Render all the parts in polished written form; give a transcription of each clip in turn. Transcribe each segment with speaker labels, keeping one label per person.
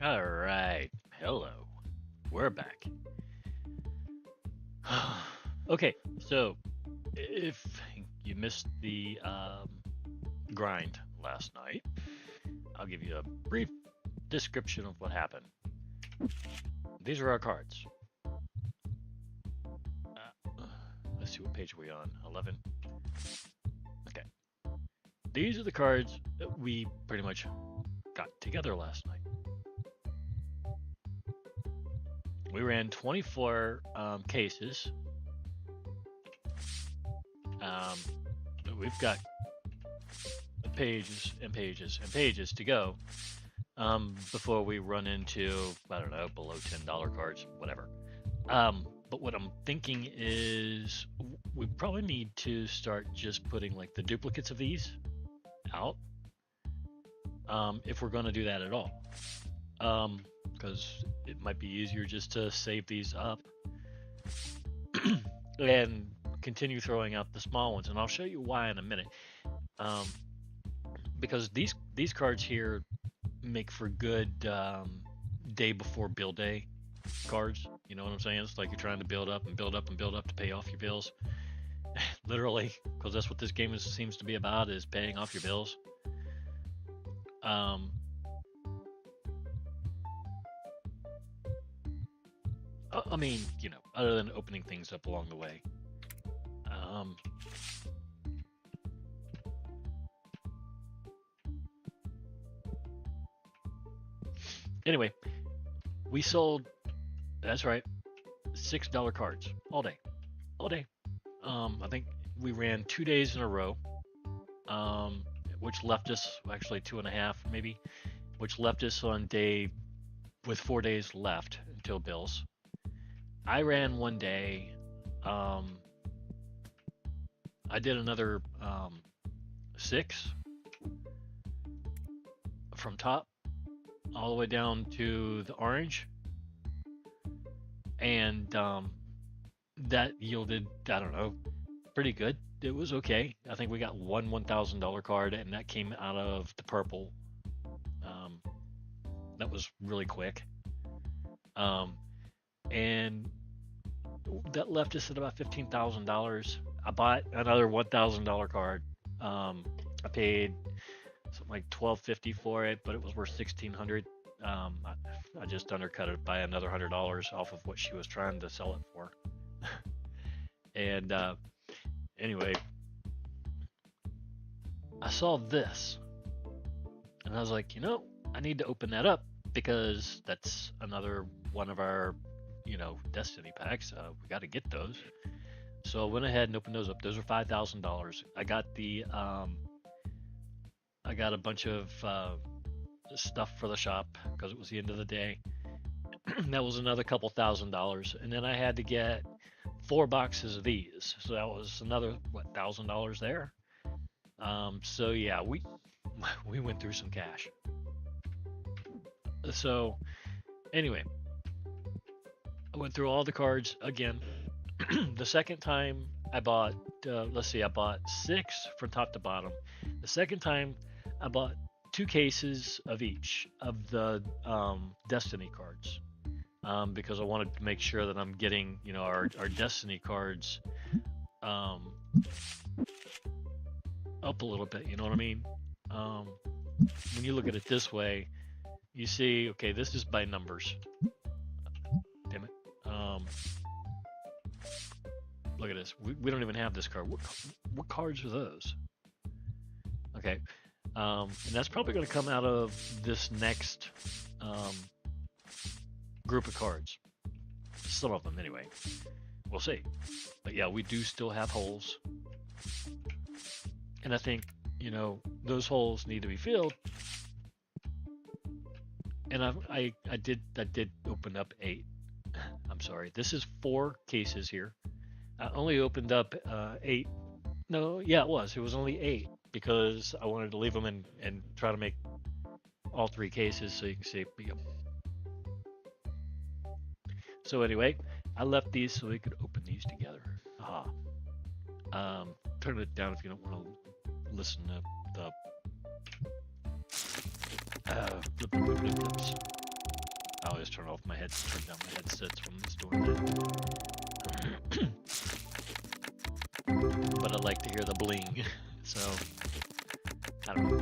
Speaker 1: All right. Hello. We're back. Okay, so if you missed the grind last night, I'll give you a brief description of what happened. These are our cards. Let's see what page are we on. 11. Okay. These are the cards that we pretty much got together last night. We ran 24 cases. We've got pages and pages and pages to go before we run into, I don't know, below $10 cards, whatever. But what I'm thinking is we probably need to start just putting like the duplicates of these out if we're going to do that at all. Because it might be easier just to save these up and continue throwing out the small ones. And I'll show you why in a minute. Because these cards here make for good day before bill day cards. You know what I'm saying? It's like you're trying to build up and build up and build up to pay off your bills. Literally, because that's what this game seems to be about, is paying off your bills. I mean, other than opening things up along the way. Anyway, we sold, that's right, $6 cards all day. All day. I think we ran 2 days in a row, which left us, actually 2.5 maybe, which left us on day with 4 days left until bills. I ran one day. I did another 6 from top all the way down to the orange, and that yielded, I don't know, pretty good. It was okay. I think we got one $1,000 card, and that came out of the purple. That was really quick. And that left us at about $15,000. I bought another $1,000 card. I paid something like $1,250 for it, but it was worth $1,600. I just undercut it by another $100 off of what she was trying to sell it for. And anyway, I saw this, and I was like, I need to open that up because that's another one of our, Destiny packs. We got to get those. So I went ahead and opened those up. Those are $5,000. I got a bunch of stuff for the shop because it was the end of the day. That was another couple $1,000, and then I had to get 4 boxes of these, so that was another $1,000 there. So yeah, we went through some cash. So anyway, I went through all the cards again. The second time I bought, I bought 6 from top to bottom. The second time I bought 2 cases of each of the Destiny cards, because I wanted to make sure that I'm getting, our Destiny cards up a little bit. You know what I mean? When you look at it this way, you see, okay, this is by numbers. Damn it. Look at this. We don't even have this card. What cards are those? Okay. And that's probably going to come out of this next group of cards. Some of them, anyway. We'll see. But yeah, we do still have holes. And I think, those holes need to be filled. And I did open up 8. I'm sorry. This is 4 cases here. I only opened up 8. No, yeah, it was. It was only 8 because I wanted to leave them and try to make all 3 cases so you can see. So anyway, I left these so we could open these together. Turn it down if you don't want to listen to the flipping. off my head, turn down my headsets when it's doing that. But I like to hear the bling, so I don't know.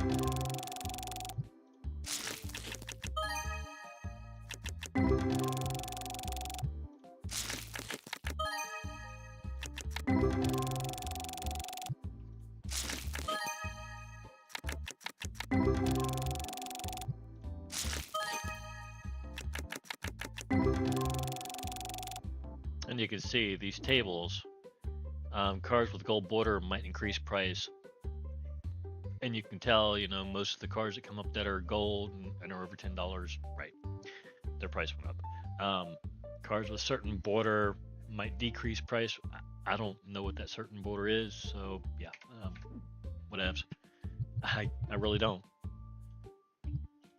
Speaker 1: And you can see these tables, cards with gold border might increase price. And you can tell, you know, most of the cards that come up that are gold and are over $10, right, their price went up. Cards with certain border might decrease price. I don't know what that certain border is, so yeah, whatevs. I really don't.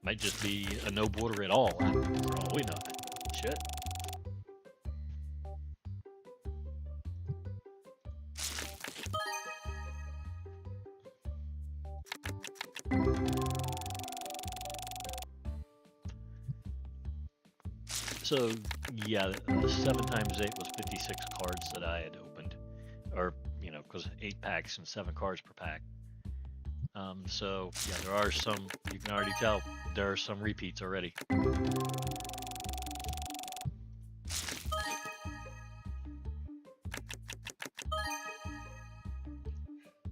Speaker 1: Might just be a no border at all, for all we know. Shit. So yeah, 7 times 8 was 56 cards that I had opened, or you know, because 8 packs and 7 cards per pack. So yeah, there are some. You can already tell there are some repeats already.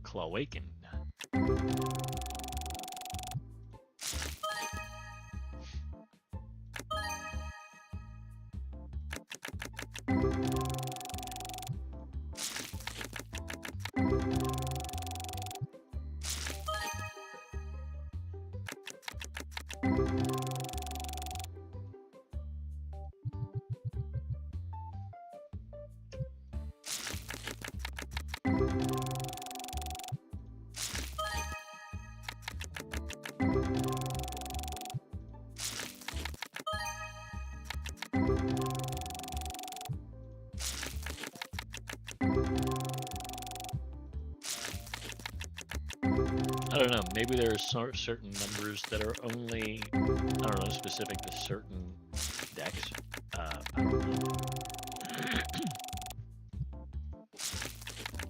Speaker 1: Clawaken. I don't know, maybe there are certain numbers that are only, I don't know, specific to certain decks. I don't know.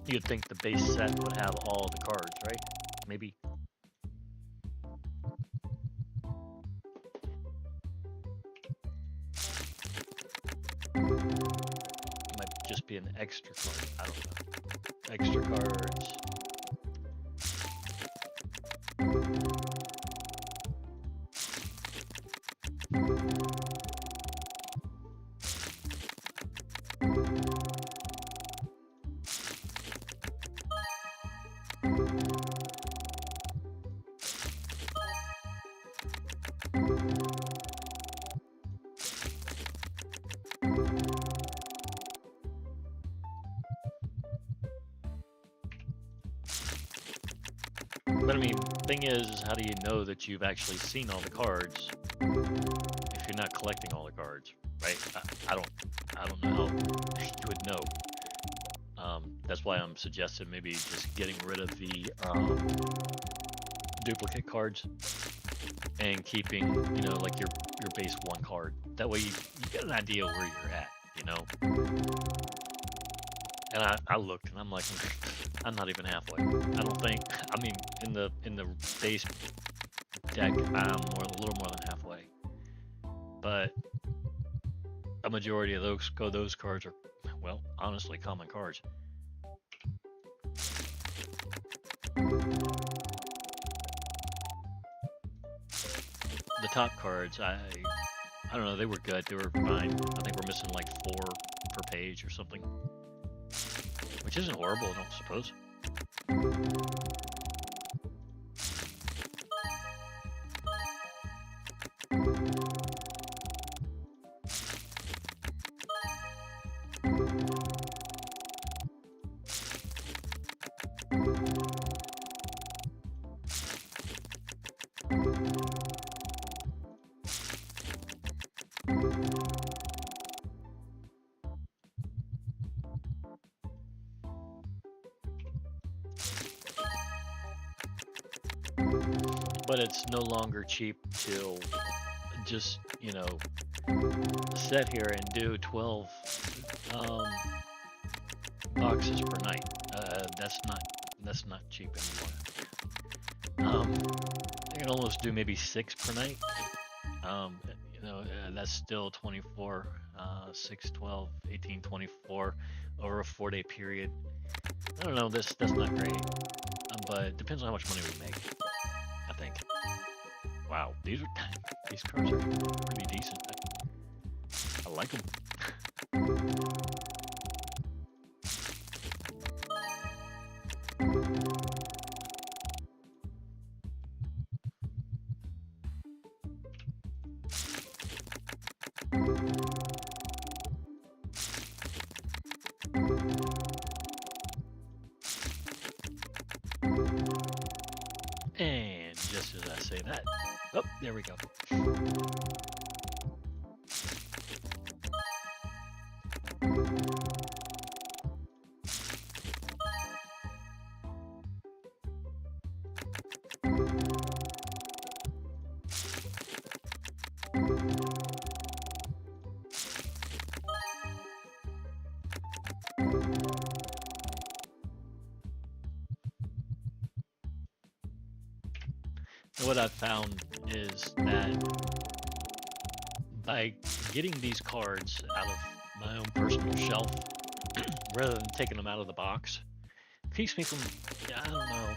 Speaker 1: You'd think the base set would have all the cards, right? Maybe. Might just be an extra card, I don't know. Extra cards. But I mean, thing is, how do you know that you've actually seen all the cards if you're not collecting all the cards, right? I don't know how you would know. That's why I'm suggesting maybe just getting rid of the duplicate cards and keeping, you know, like your base 1 card. That way you get an idea where you're at, you know. And I looked and I'm like, I'm not even halfway. I don't think. I mean, in the base deck, I'm a little more than halfway. But a majority of those cards are, well, honestly, common cards. The top cards, I don't know, they were good. They were fine. I think we're missing like 4 per page or something, which isn't horrible, I don't suppose. But it's no longer cheap to just, sit here and do 12 um, boxes per night. That's not cheap anymore. I can almost do maybe 6 per night. That's still 24, 6, 12, 18, 24 over a 4-day period. I don't know, that's not great, but it depends on how much money we make, I think. Wow, these cards are pretty decent. I like them. And just as I say that, oh, there we go. And what I've found is that by getting these cards out of my own personal shelf, rather than taking them out of the box, keeps me from, I don't know,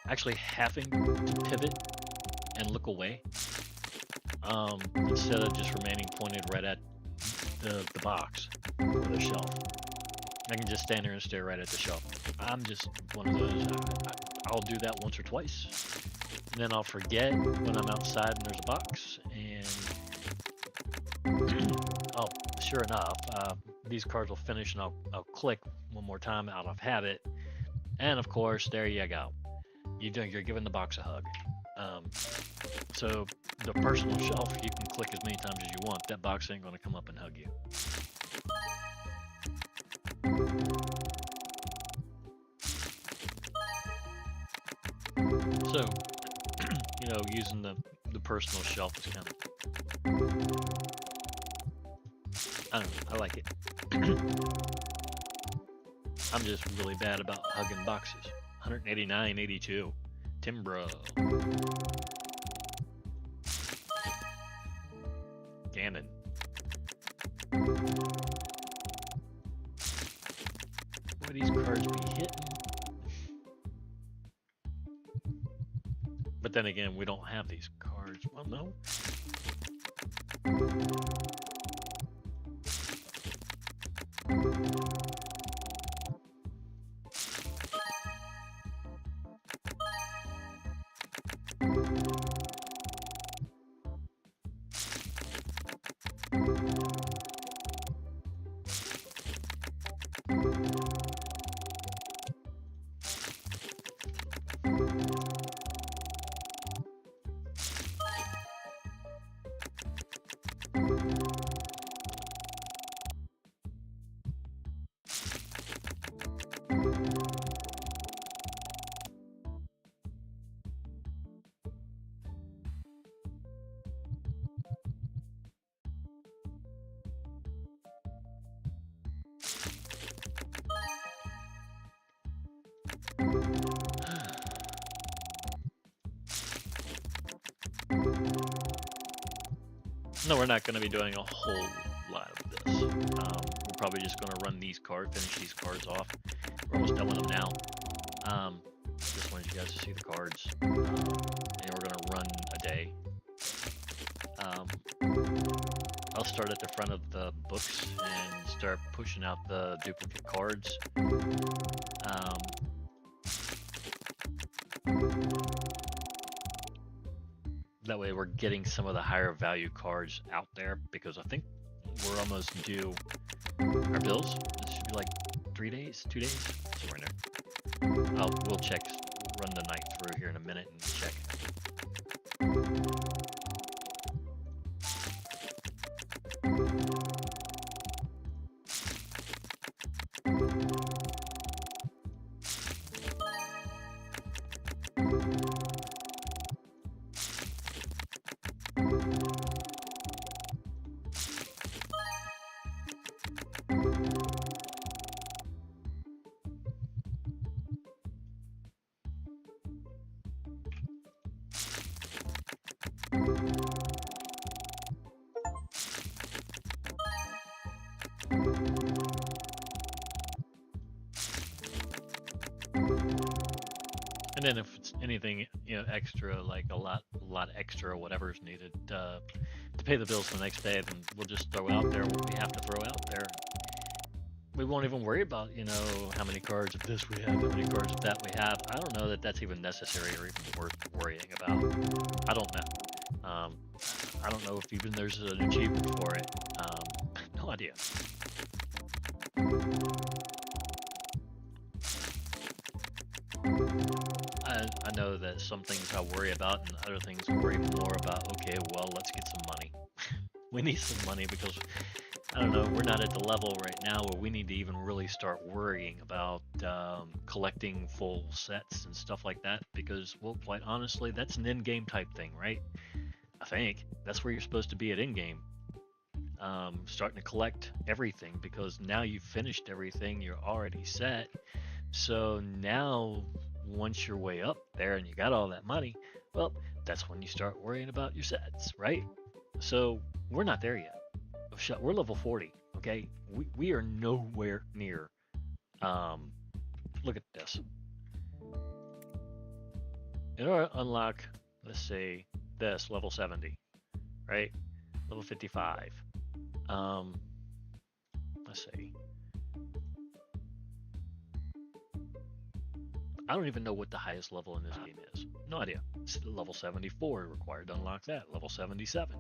Speaker 1: actually having to pivot and look away, instead of just remaining pointed right at the box or the shelf. I can just stand there and stare right at the shelf. I'm just one of those, I'll do that once or twice, and then I'll forget when I'm outside and there's a box, and oh, sure enough, these cards will finish, and I'll click one more time out of habit, and of course, there you go. You're giving the box a hug. So the personal shelf, you can click as many times as you want. That box ain't going to come up and hug you. So, using the personal shelf is kind of, I don't know, I like it. I'm just really bad about hugging boxes. 189.82. Timbro. Ganon. Boy, these cards be hitting. But then again, we don't have these cards. Well, no. No, we're not going to be doing a whole lot of this. We're probably just going to run these cards, finish these cards off. We're almost done with them now. Just wanted you guys to see the cards. And we're going to run a day. I'll start at the front of the books and start pushing out the duplicate cards. That way we're getting some of the higher value cards out there, because I think we're almost due our bills. This should be like 3 days, 2 days, somewhere in there. We'll check, run the night through here in a minute and check. And then if it's anything, extra, like a lot extra, whatever is needed to pay the bills the next day, then we'll just throw out there what we have to throw out there. We won't even worry about, how many cards of this we have, how many cards of that we have. I don't know that that's even necessary or even worth worrying about. I don't know. I don't know if even there's an achievement for it. No idea. I know that some things I worry about and other things I worry more about. Okay, well, let's get some money. We need some money because, I don't know, we're not at the level right now where we need to even really start worrying about collecting full sets and stuff like that because, well, quite honestly, that's an in-game type thing, right? I think that's where you're supposed to be at in-game. Starting to collect everything because now you've finished everything, you're already set. So now, once you're way up there and you got all that money, well, that's when you start worrying about your sets, right? So we're not there yet. We're level 40, okay? We are nowhere near. Look at this. In order to unlock, let's say, this, level 70, right? Level 55. Let's see. I don't even know what the highest level in this game is. No idea. It's level 74 required to unlock that. Level 77.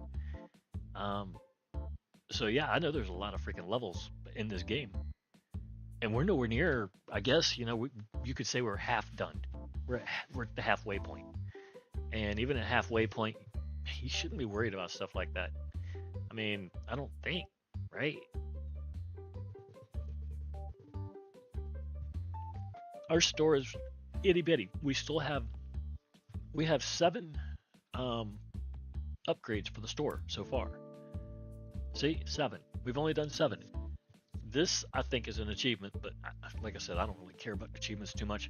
Speaker 1: So yeah, I know there's a lot of freaking levels in this game, and we're nowhere near. I guess you could say we're half done. We're at the halfway point, and even at halfway point, you shouldn't be worried about stuff like that. I mean, I don't think, right? Our store is itty bitty. We have 7 upgrades for the store so far. See, 7. We've only done 7. This, I think, is an achievement, but like I said, I don't really care about achievements too much.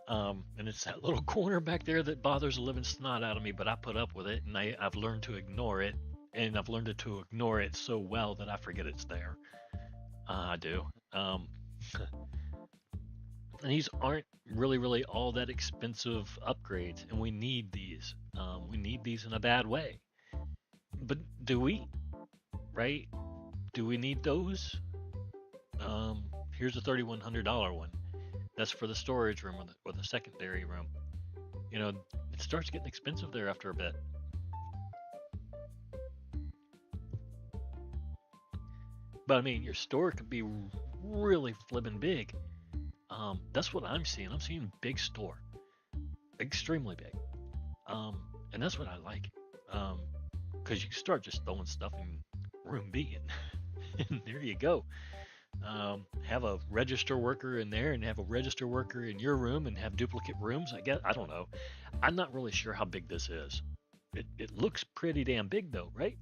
Speaker 1: And it's that little corner back there that bothers the living snot out of me, but I put up with it, and I've learned to ignore it, and I've learned to ignore it so well that I forget it's there. I do. And these aren't really all that expensive upgrades, and we need these. We need these in a bad way. But do we? Right? Do we need those? Here's a $3,100 one. That's for the storage room or the secondary room. It starts getting expensive there after a bit. But I mean, your store could be really flipping big. That's what I'm seeing. I'm seeing big store, extremely big. And that's what I like. Because you can start just throwing stuff in room B, and there you go. Have a register worker in there, and have a register worker in your room, and have duplicate rooms. I guess, I don't know. I'm not really sure how big this is. It looks pretty damn big though, right?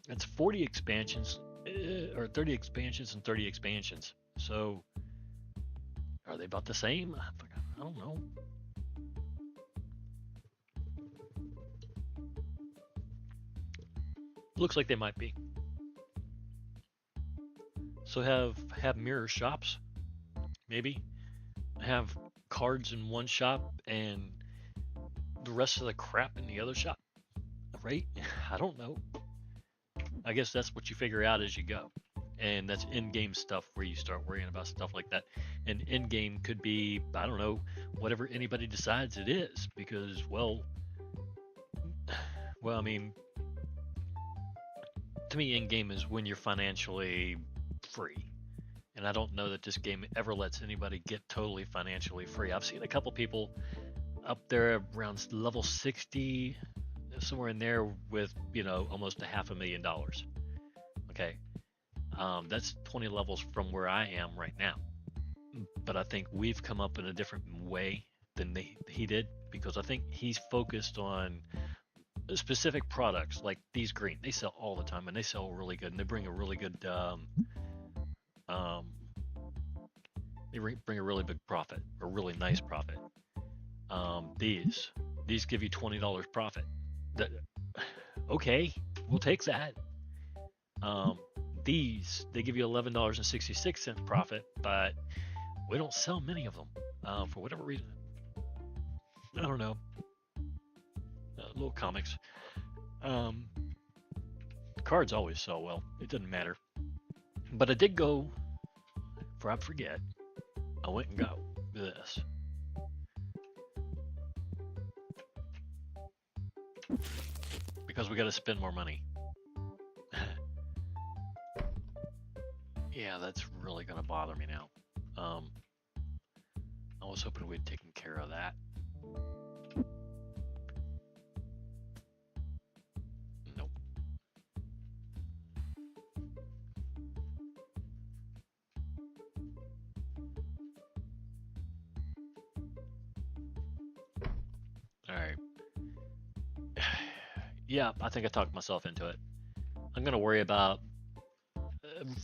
Speaker 1: It's 40 expansions, or 30 expansions and 30 expansions. So are they about the same? I don't know. Looks like they might be. So have mirror shops, maybe. Have cards in one shop and the rest of the crap in the other shop, right? I don't know. I guess that's what you figure out as you go. And that's in-game stuff where you start worrying about stuff like that. And in-game could be, I don't know, whatever anybody decides it is. Because, well, I mean, to me, in-game is when you're financially free. And I don't know that this game ever lets anybody get totally financially free. I've seen a couple people up there around level 60, somewhere in there with, almost $500,000. Okay. That's 20 levels from where I am right now. But I think we've come up in a different way than he did, because I think he's focused on specific products like these green. They sell all the time, and they sell really good, and they bring a really good they bring a really big profit, a really nice profit. These give you $20 profit. Okay, we'll take that. These, they give you $11.66 profit, but we don't sell many of them for whatever reason. I don't know, little comics. Um, Cards always sell well. It doesn't matter. But I did go, before I forget, I went and got this. Because we got to spend more money. Yeah, that's really going to bother me now. I was hoping we'd taken care of that. Nope. All right. Yeah, I think I talked myself into it. I'm going to worry about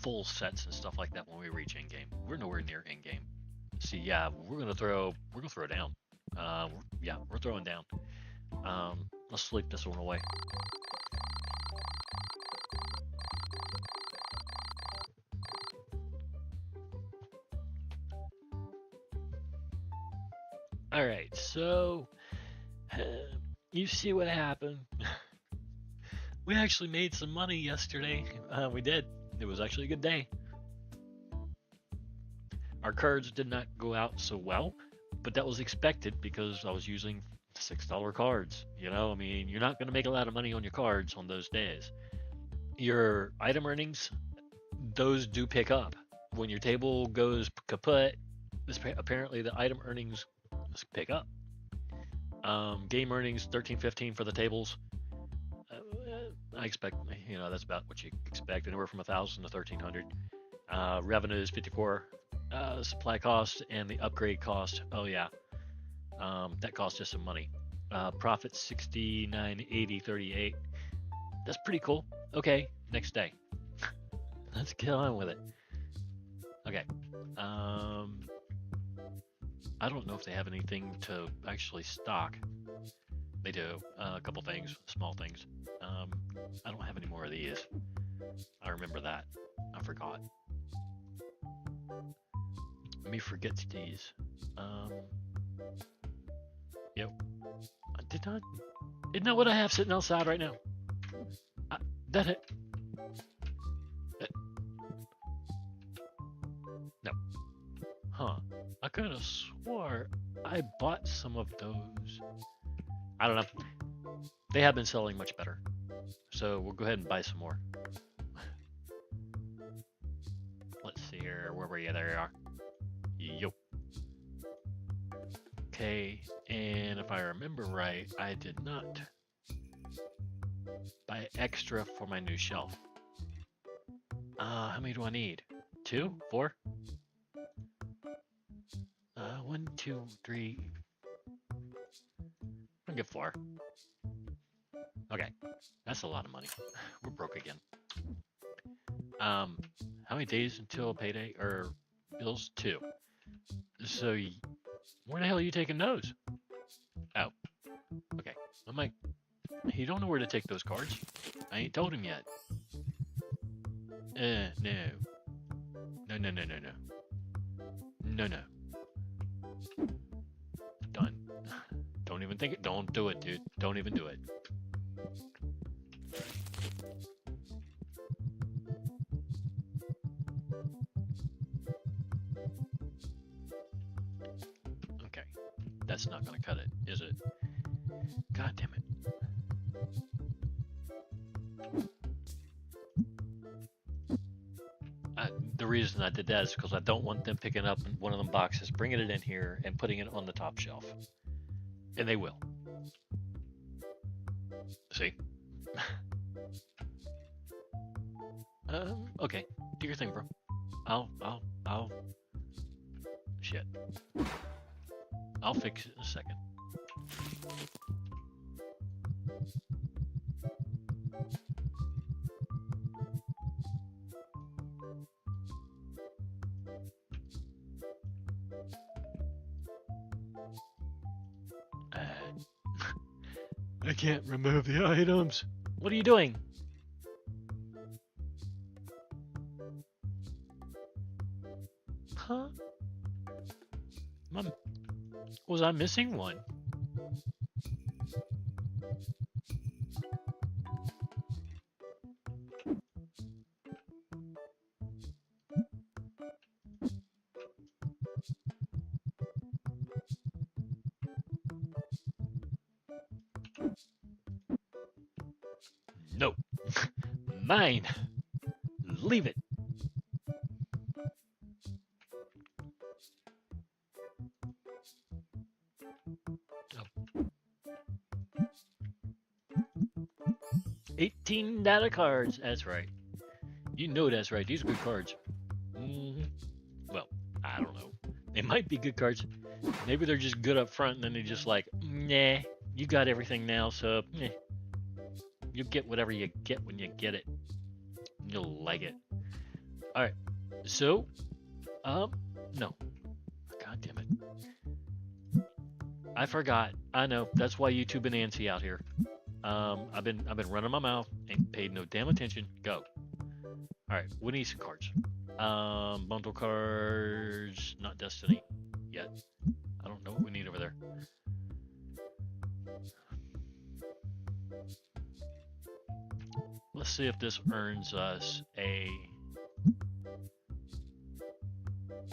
Speaker 1: full sets and stuff like that when we reach in game. We're nowhere near in game. See, yeah, we're gonna throw down. Yeah, we're throwing down. Let's sleep this one away. All right, so you see what happened. We actually made some money yesterday. We did. It was actually a good day. Our cards did not go out so well, but that was expected because I was using $6 cards. You know, I mean, you're not going to make a lot of money on your cards on those days. Your item earnings, those do pick up. When your table goes kaput, apparently the item earnings pick up. Game earnings 13.15 for the tables. I expect, you know, that's about what you expect, anywhere from 1,000 to 1,300. Revenues 54. Supply cost and the upgrade cost. Oh yeah, that cost us some money. Profit 69.80.38. That's pretty cool. Okay, next day. Let's get on with it. Okay. I don't know if they have anything to actually stock. They do. A couple things, small things. I don't have any more of these. I remember that. I forgot. Let me forget these. Yep. I did not. Isn't that what I have sitting outside right now? That it. No. Huh. I could have swore I bought some of those. I don't know. They have been selling much better. So we'll go ahead and buy some more. Let's see here. Where were you? There you are. Yo. Okay, and if I remember right, I did not buy extra for my new shelf. How many do I need? 2? 4? 1, 2, 3. I'll get 4. Okay, that's a lot of money. We're broke again. How many days until payday or bills? 2. So, where the hell are you taking those? Oh, okay. I'm like, you don't know where to take those cards. I ain't told him yet. No. No. Done. Don't even think it. Don't do it, dude. Don't even do it. Okay. That's not gonna cut it, is it? God damn it. The reason I did that is because I don't want them picking up one of them boxes, bringing it in here, and putting it on the top shelf. And they will. See? Okay. Do your thing, bro. I'll... Shit. I'll fix it in a second. I can't remove the items. What are you doing? Huh? Was I missing one? No. Mine. Leave it. Oh. 18 data cards. That's right. You know that's right. These are good cards. Well, I don't know. They might be good cards. Maybe they're just good up front, and then they just like, nah, you got everything now, so you get whatever you get when you get it. You'll like it. All right. So, no. God damn it. I forgot. I know. That's why YouTube and Nancy out here. I've been running my mouth, ain't paid no damn attention. Go. All right. We need some cards. Bundle cards. Not Destiny yet. I don't know what we need over there. Let's see if this earns us a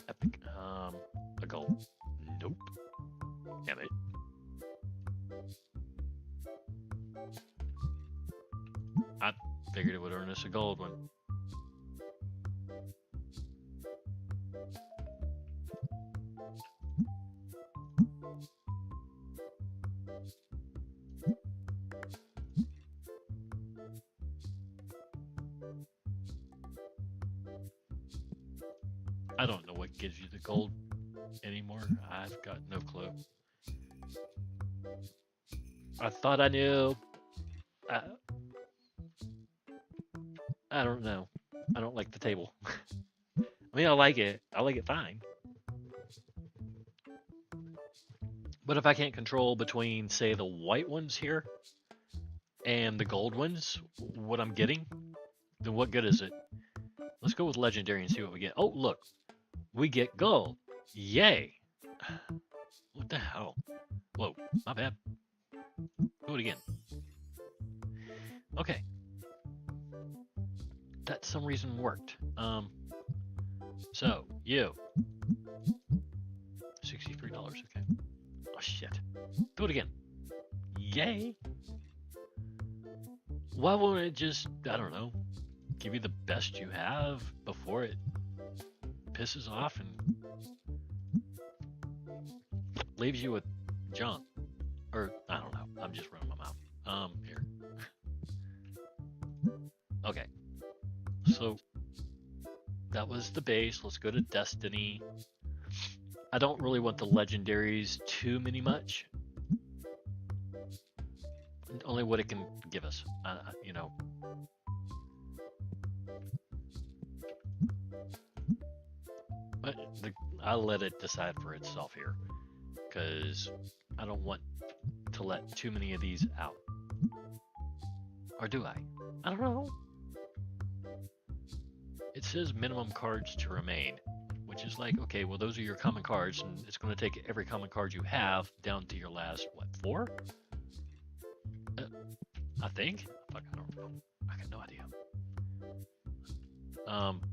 Speaker 1: epic, a gold. Nope. Damn it. I figured it would earn us a gold one. I don't know what gives you the gold anymore. I've got no clue. I thought I knew. I don't know. I don't like the table. I mean, I like it. I like it fine. But if I can't control between, say, the white ones here and the gold ones, what I'm getting, then what good is it? Let's go with legendary and see what we get. Oh, look. We get gold. Yay. What the hell? Whoa, my bad. Do it again. Okay. That some reason worked. So, you. $63, okay. Oh, shit. Do it again. Yay. Why won't it just, I don't know, give you the best you have before it pisses off and leaves you with junk? Or, I don't know. I'm just running my mouth. Here. Okay. So, that was the base. Let's go to Destiny. I don't really want the legendaries too much. Only what it can give us, you know. But I'll let it decide for itself here, because I don't want to let too many of these out. Or do I? I don't know. It says minimum cards to remain, which is like, okay, well, those are your common cards, and it's going to take every common card you have down to your last, what, 4? I think. Fuck, I don't know. I got no idea.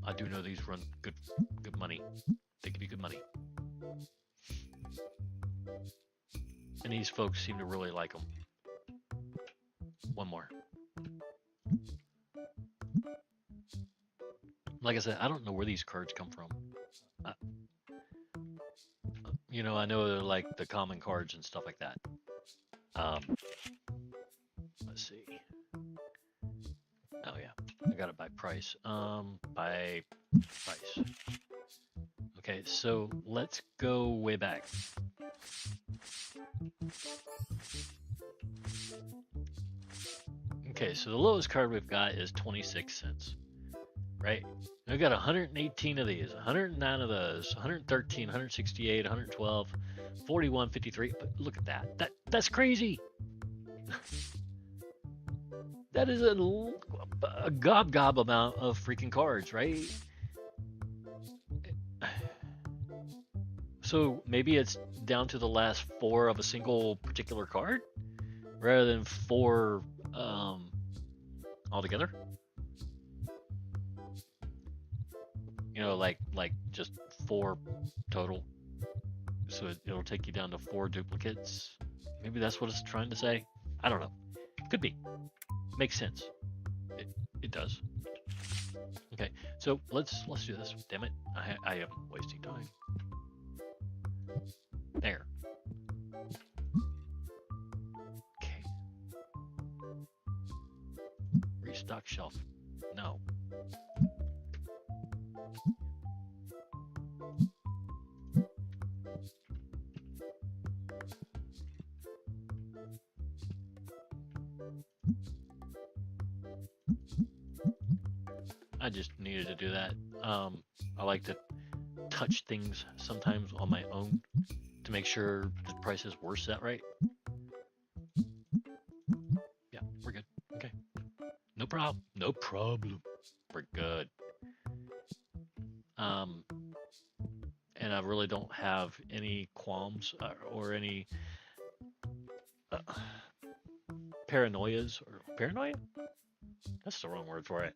Speaker 1: I do know these run good money. They give you good money. And these folks seem to really like them. One more. Like I said, I don't know where these cards come from. You know, I know they're like the common cards and stuff like that. Let's see. Oh yeah, I got it by price. By price. Okay, so let's go way back. Okay, so the lowest card we've got is 26 cents, right? We've got 118 of these, 109 of those, 113, 168, 112, 41, 53. But look at that. That's crazy. That is a gob amount of freaking cards, right? So maybe it's down to the last 4 of a single particular card rather than 4 altogether. You know, like just 4 total. So it'll take you down to 4 duplicates. Maybe that's what it's trying to say. I don't know. Could be. Makes sense. It does. Okay, so let's do this. Damn it, I am wasting time. There. Okay. Restock shelf. No. I just needed to do that. I like to touch things sometimes on my own to make sure the prices were set right. Yeah, we're good. Okay. No problem. No problem. We're good. And I really don't have any qualms or any paranoias or paranoia. That's the wrong word for it.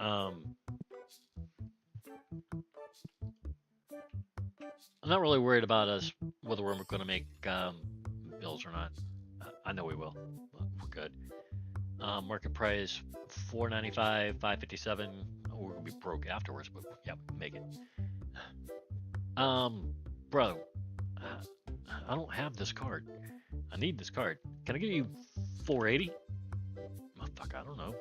Speaker 1: I'm not really worried about us whether we're going to make bills or not. I know we will. We're good. Market price $4.95, $5.57. We're gonna be broke afterwards, but yeah, we can make it. Bro, I don't have this card. I need this card. Can I give you 480? Oh, fuck, I don't know.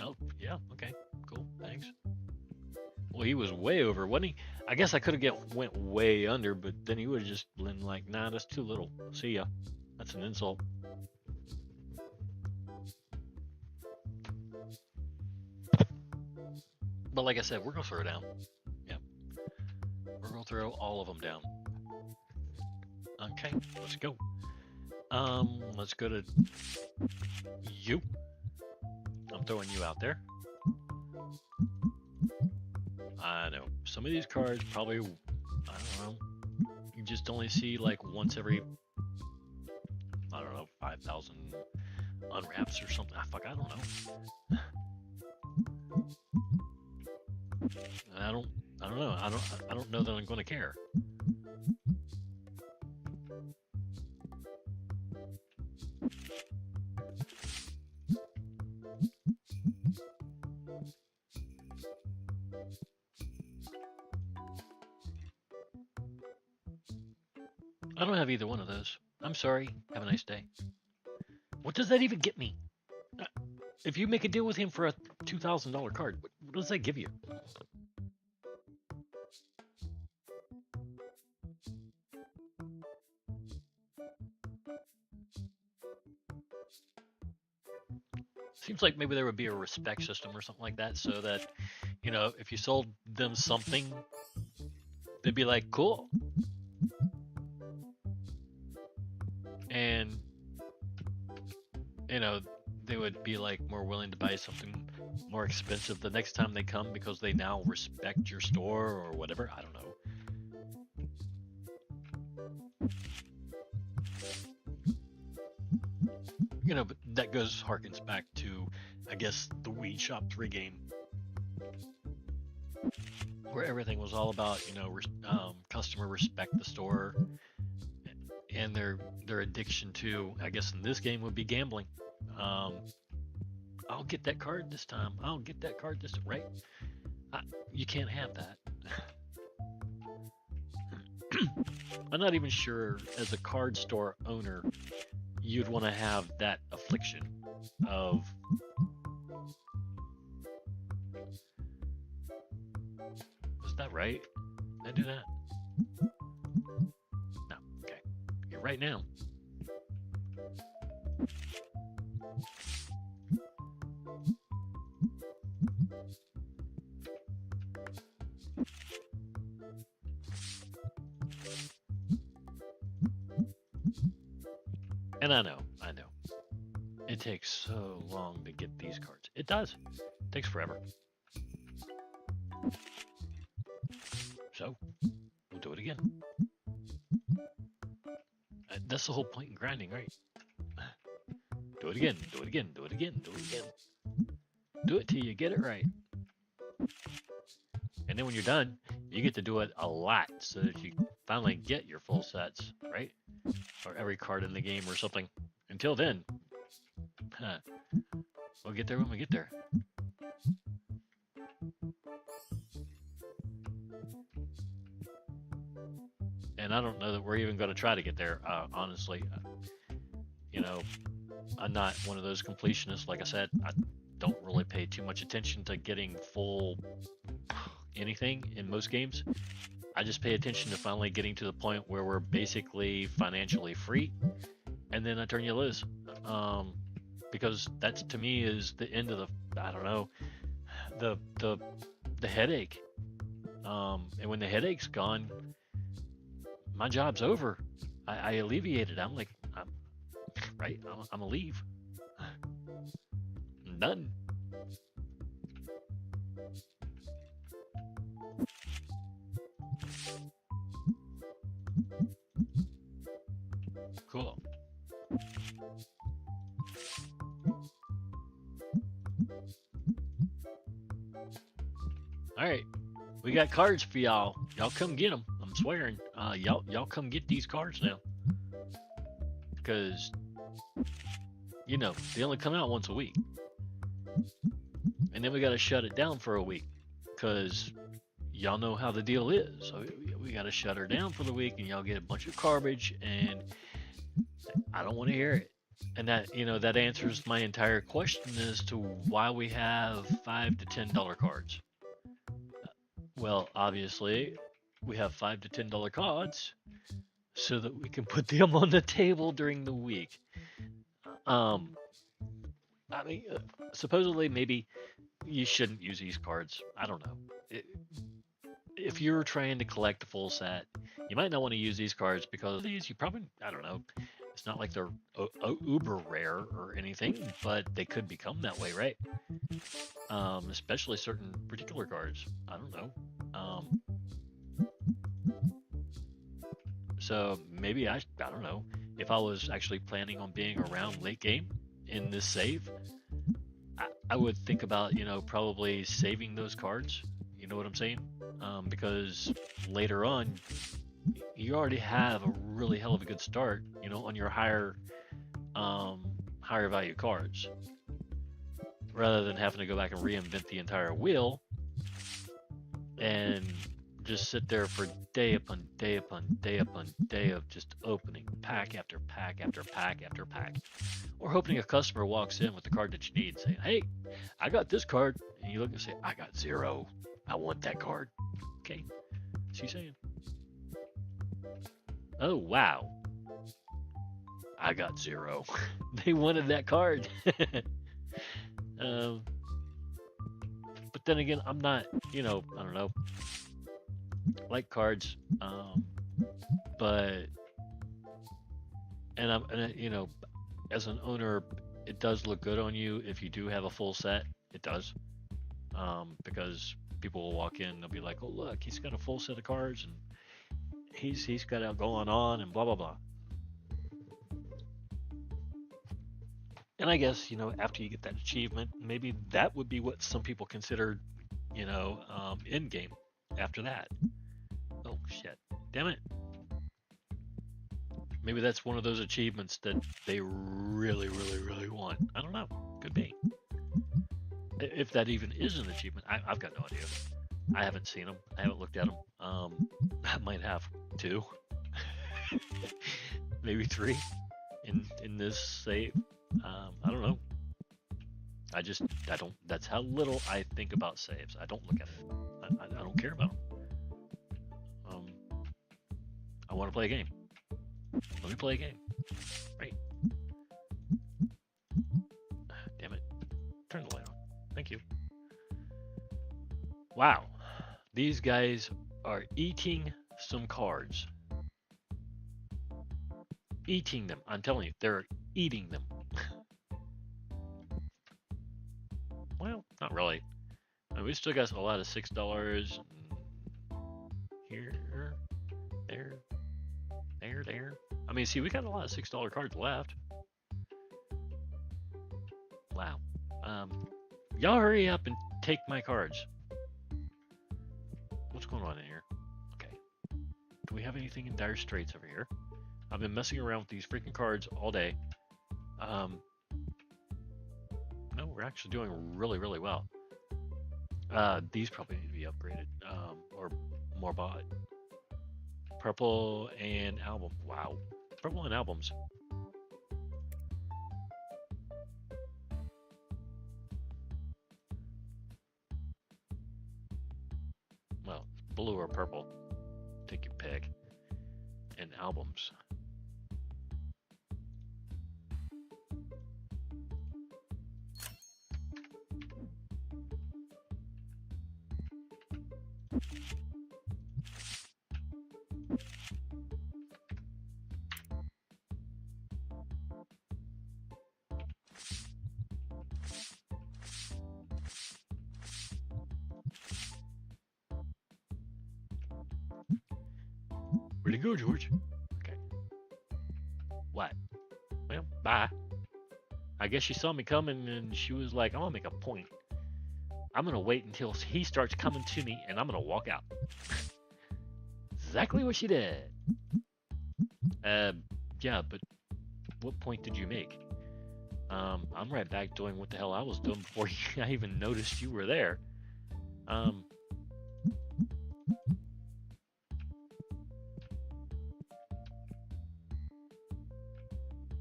Speaker 1: Oh, yeah, okay, cool, thanks. Well, he was way over, wasn't he? I guess I could have went way under, but then he would have just been like, nah, that's too little. See ya. That's an insult. But like I said, we're gonna throw down. Yep. We're gonna throw all of them down. Okay, let's go. Let's go to you. I'm throwing you out there. I know. Some of these cards probably, I don't know, you just only see like once every, I don't know, 5,000 unwraps or something. Fuck, I don't know. I don't know. I don't know that I'm going to care. I don't have either one of those. I'm sorry. Have a nice day. What does that even get me? If you make a deal with him for a $2,000 card, what does that give you? Seems like maybe there would be a respect system or something like that, so that, you know, if you sold them something, they'd be like, cool. And, you know, they would be like more willing to buy something more expensive the next time they come because they now respect your store or whatever. I don't know. You know, but that harkens back to, I guess, the Weed Shop 3 game, where everything was all about, you know, customer respect the store, and their addiction to, I guess in this game would be gambling. I'll get that card this time. I'll get that card this right. You can't have that. I'm not even sure, as a card store owner, you'd want to have that affliction of, is that right? Did I do that? No. Okay. You're right now. And I know. It takes so long to get these cards. It does. It takes forever. So we'll do it again. That's the whole point in grinding, right? Do it again, do it again, do it again, do it again. Do it till you get it right. And then when you're done, you get to do it a lot so that you finally get your full sets, right? Or every card in the game or something. Until then, we'll get there when we get there. And I don't know that we're even going to try to get there, honestly. You know, I'm not one of those completionists. Like I said, I don't really pay too much attention to getting full anything in most games. I just pay attention to finally getting to the point where we're basically financially free, and then I turn you loose. Because that's, to me, is the end of the, I don't know, the headache. And when the headache's gone, my job's over. I alleviate it. I'm like, right? I'm gonna leave. I'm done. Cool. All right, we got cards for y'all. Y'all come get them. I'm swearing. Y'all come get these cards now, because they only come out once a week, and then we got to shut it down for a week, because y'all know how the deal is. So we got to shut her down for the week, and y'all get a bunch of garbage, and I don't want to hear it. And that answers my entire question as to why we have $5 to $10 cards. Well, obviously, we have $5 to $10 cards so that we can put them on the table during the week. I mean, supposedly, maybe you shouldn't use these cards. I don't know. If you're trying to collect a full set, you might not want to use these cards, because these, you probably, I don't know. It's not like they're uber rare or anything, but they could become that way, right? Especially certain particular cards. I don't know. So maybe I don't know, if I was actually planning on being around late game in this save, I would think about, probably saving those cards. You know what I'm saying? Because later on, you already have a really hell of a good start, on your higher value cards, rather than having to go back and reinvent the entire wheel and just sit there for day upon day upon day upon day of just opening pack after pack after pack after pack, or hoping a customer walks in with the card that you need, saying, "Hey, I got this card," and you look and say, "I got 0. I want that card." Okay, what's he saying? Oh wow, I got 0. They wanted that card. But then again, I'm not, I don't know, like cards, but as an owner, it does look good on you if you do have a full set. It does, because people will walk in, they'll be like, "Oh look, he's got a full set of cards, and he's got it going on, and blah blah blah." And I guess, after you get that achievement, maybe that would be what some people consider, end game after that. Oh, shit. Damn it. Maybe that's one of those achievements that they really, really, really want. I don't know. Could be. If that even is an achievement, I've got no idea. I haven't seen them. I haven't looked at them. I might have 2. Maybe 3 in this save. I don't know. I don't, that's how little I think about saves. I don't look at it. I don't care about them. I want to play a game. Let me play a game. Right. Damn it. Turn the light on. Thank you. Wow. These guys are eating some cards. Eating them. I'm telling you, they're eating them. Well, not really. We still got a lot of $6. here, there, there. I mean, see, we got a lot of $6 cards left. Wow. Y'all hurry up and take my cards. What's going on in here? Okay. Do we have anything in dire straits over here? I've been messing around with these freaking cards all day. No, we're actually doing really, really well. These probably need to be upgraded, or more bought. Purple and album. Wow. Purple and albums. Well, blue or purple. Take your pick. And albums. Where'd he go, George? Okay. What? Well, bye. I guess she saw me coming and she was like, I'm gonna make a point. I'm gonna wait until he starts coming to me and I'm gonna walk out. Exactly what she did. Yeah, but what point did you make? I'm right back doing what the hell I was doing before I even noticed you were there.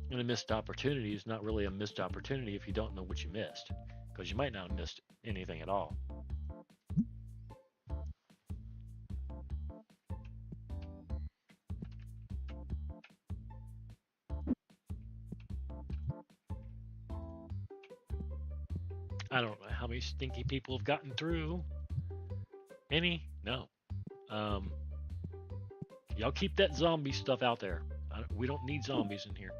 Speaker 1: And a missed opportunity is not really a missed opportunity if you don't know what you missed, because you might not have missed anything at all. I don't know how many stinky people have gotten through. Any? No. Y'all keep that zombie stuff out there. We don't need zombies in here.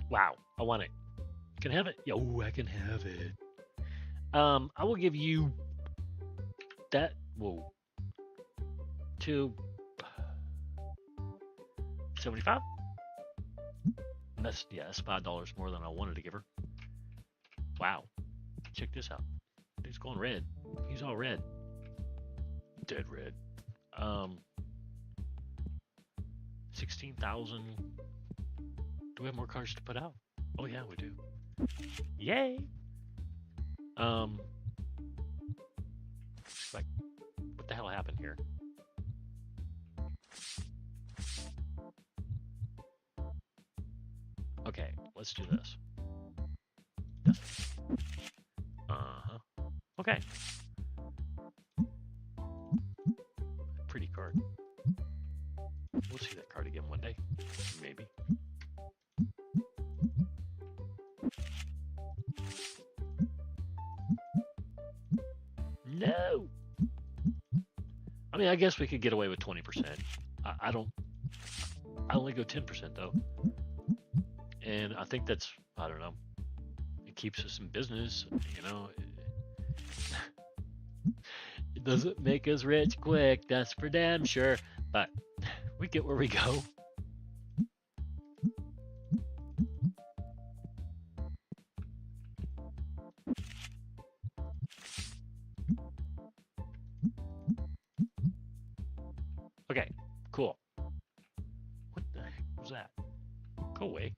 Speaker 1: Wow, I want it. Can I have it? Yo, I can have it. I will give you that. Whoa. To 75. That's $5 more than I wanted to give her. Wow. Check this out. He's going red. He's all red. Dead red. 16,000. Do we have more cards to put out? Oh yeah, we do. Yay! Like, what the hell happened here? Okay, let's do this. Uh-huh. Okay. Pretty card. We'll see that card again one day. Maybe. No! I mean, I guess we could get away with 20%. I only go 10% though. And I think that's, I don't know, it keeps us in business, you know. It doesn't make us rich quick, that's for damn sure, but we get where we go. Okay, cool. What the heck was that? Go away.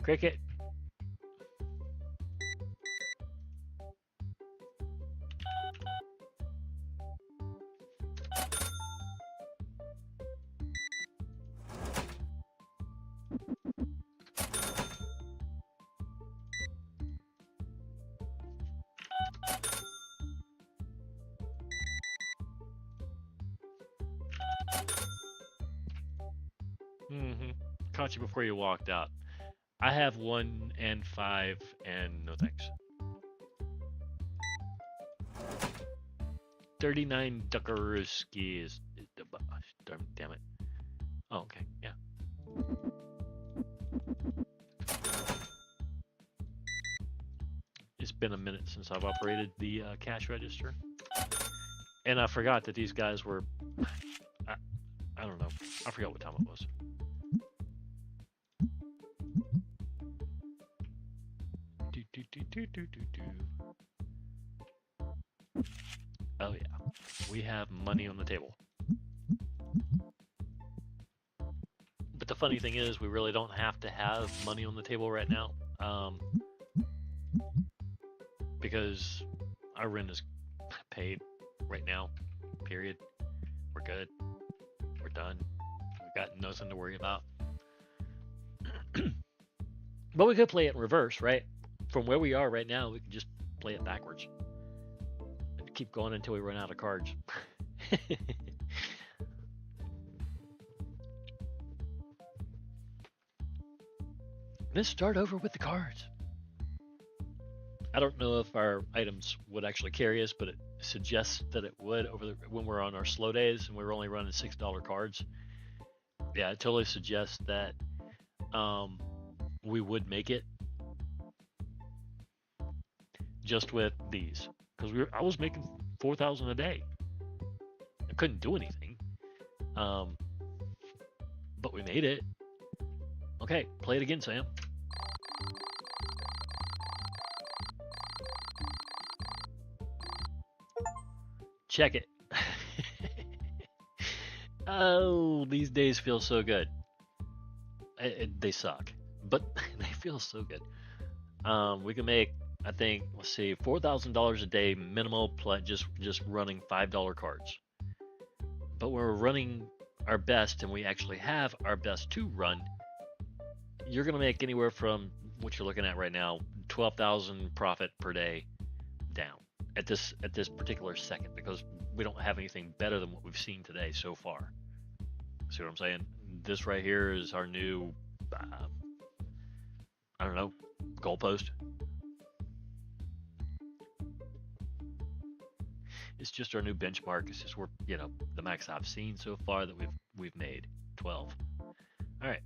Speaker 1: Cricket. Caught you before you walked out. I have 1 and 5 and no thanks. 39 Duckerski is. Damn it. Oh, okay. Yeah. been a minute since I've operated the cash register, and I forgot that these guys were. I, I don't know. I forgot what time it was. Oh yeah, we have money on the table. But the funny thing is, we really don't have to have money on the table right now, because our rent is paid right now. Period. We're good. We're done. We've got nothing to worry about. But we could play it in reverse, right? From where we are right now, we can just play it backwards and keep going until we run out of cards. Let's start over with the cards. I don't know if our items would actually carry us, but it suggests that it would when we're on our slow days and we're only running $6 cards. Yeah, it totally suggests that we would make it just with these, because I was making 4,000 a day. I couldn't do anything, but we made it. Okay, play it again, Sam. Check it. Oh, these days feel so good. They suck, but they feel so good. We can make, I think, let's see, $4,000 a day minimal play, just running $5 cards. But when we're running our best, and we actually have our best to run, you're gonna make anywhere from what you're looking at right now, 12,000 profit per day down at this particular second, because we don't have anything better than what we've seen today so far. See what I'm saying? This right here is our new, I don't know, goalpost. It's just our new benchmark. It's just where, the max I've seen so far that we've made 12. All right.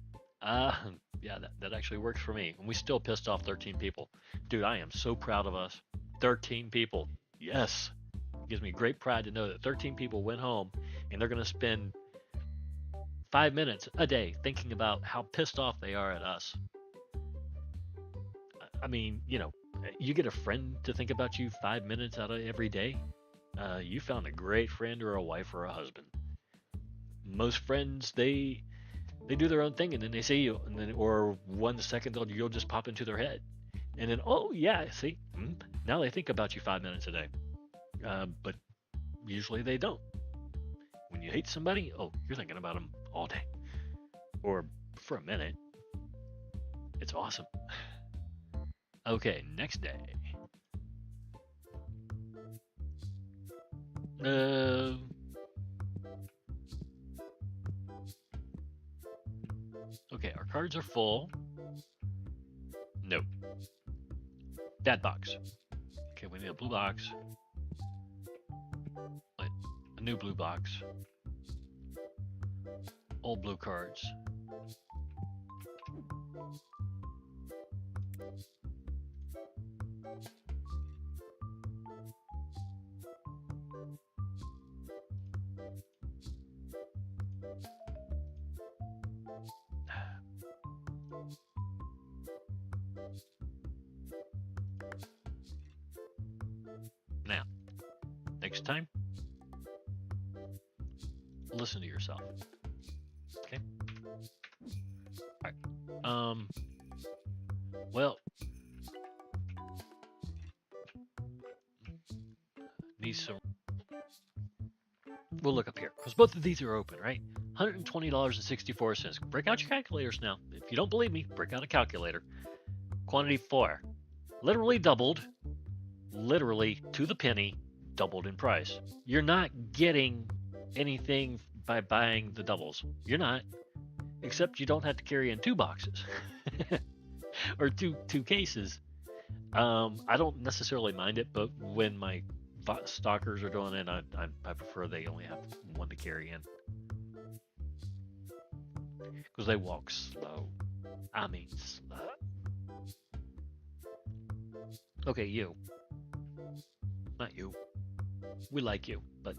Speaker 1: Yeah, that actually works for me. And we still pissed off 13 people. Dude, I am so proud of us. 13 people. Yes. It gives me great pride to know that 13 people went home and they're going to spend 5 minutes a day thinking about how pissed off they are at us. I mean, you get a friend to think about you 5 minutes out of every day. You found a great friend, or a wife, or a husband. Most friends, they do their own thing, and then they see you, and then, or 1 second you'll just pop into their head, and then, oh yeah, see, now they think about you 5 minutes a day. But usually they don't. When you hate somebody, oh, you're thinking about them all day, or for a minute. It's awesome. Okay, next day. Okay, our cards are full. Nope. That box. Okay, we need a blue box. Wait, a new blue box. Old blue cards. Now, next time, listen to yourself. Okay? Alright. Well, need some. We'll look up here, because both of these are open, right? $120.64. Break out your calculators now. If you don't believe me, break out a calculator. Quantity 4. Literally doubled. Literally, to the penny, doubled in price. You're not getting anything by buying the doubles. You're not. Except you don't have to carry in 2 boxes. Or two cases. I don't necessarily mind it, but when my stalkers are doing it, I prefer they only have 1 to carry in. Because they walk slow. I mean slow. Okay, you. Not you. We like you, but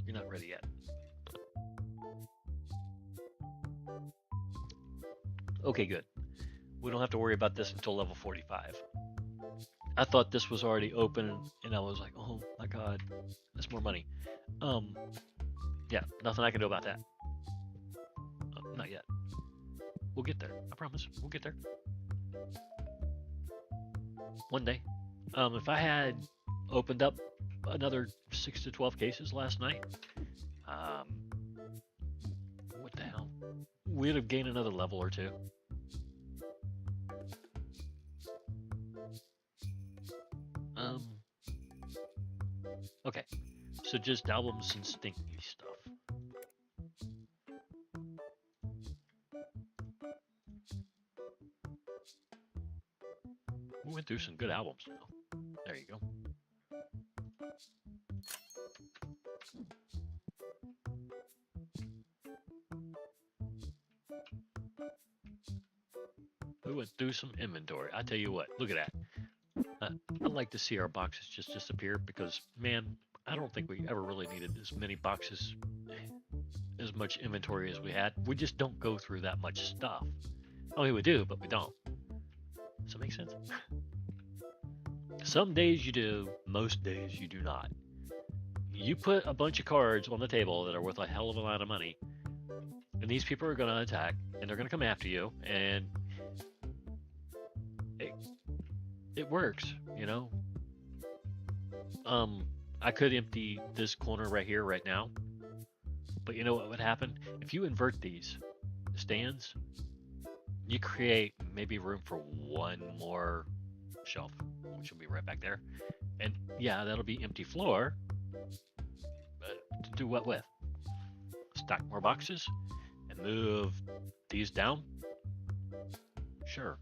Speaker 1: you're not ready yet. Okay, good. We don't have to worry about this until level 45. I thought this was already open, and I was like, oh my god, that's more money. Um, yeah, nothing I can do about that. Not yet. We'll get there. I promise. We'll get there. One day. If I had opened up another 6 to 12 cases last night, um, what the hell? We'd have gained another level or two. Um, okay. So just albums and stinky stuff. We went through some good albums now. There you go. We went through some inventory. I tell you what, look at that. I'd like to see our boxes just disappear because, man, I don't think we ever really needed as many boxes, as much inventory as we had. We just don't go through that much stuff. I mean, we do, but we don't. Does that make sense? Some days you do, most days you do not. You put a bunch of cards on the table that are worth a hell of a lot of money, and these people are going to attack, and they're going to come after you, and it works, you know? I could empty this corner right here, right now, but you know what would happen? If you invert these stands, you create maybe room for one more shelf, which will be right back there. And yeah, that'll be empty floor, but to do what with? Stack more boxes and move these down? Sure,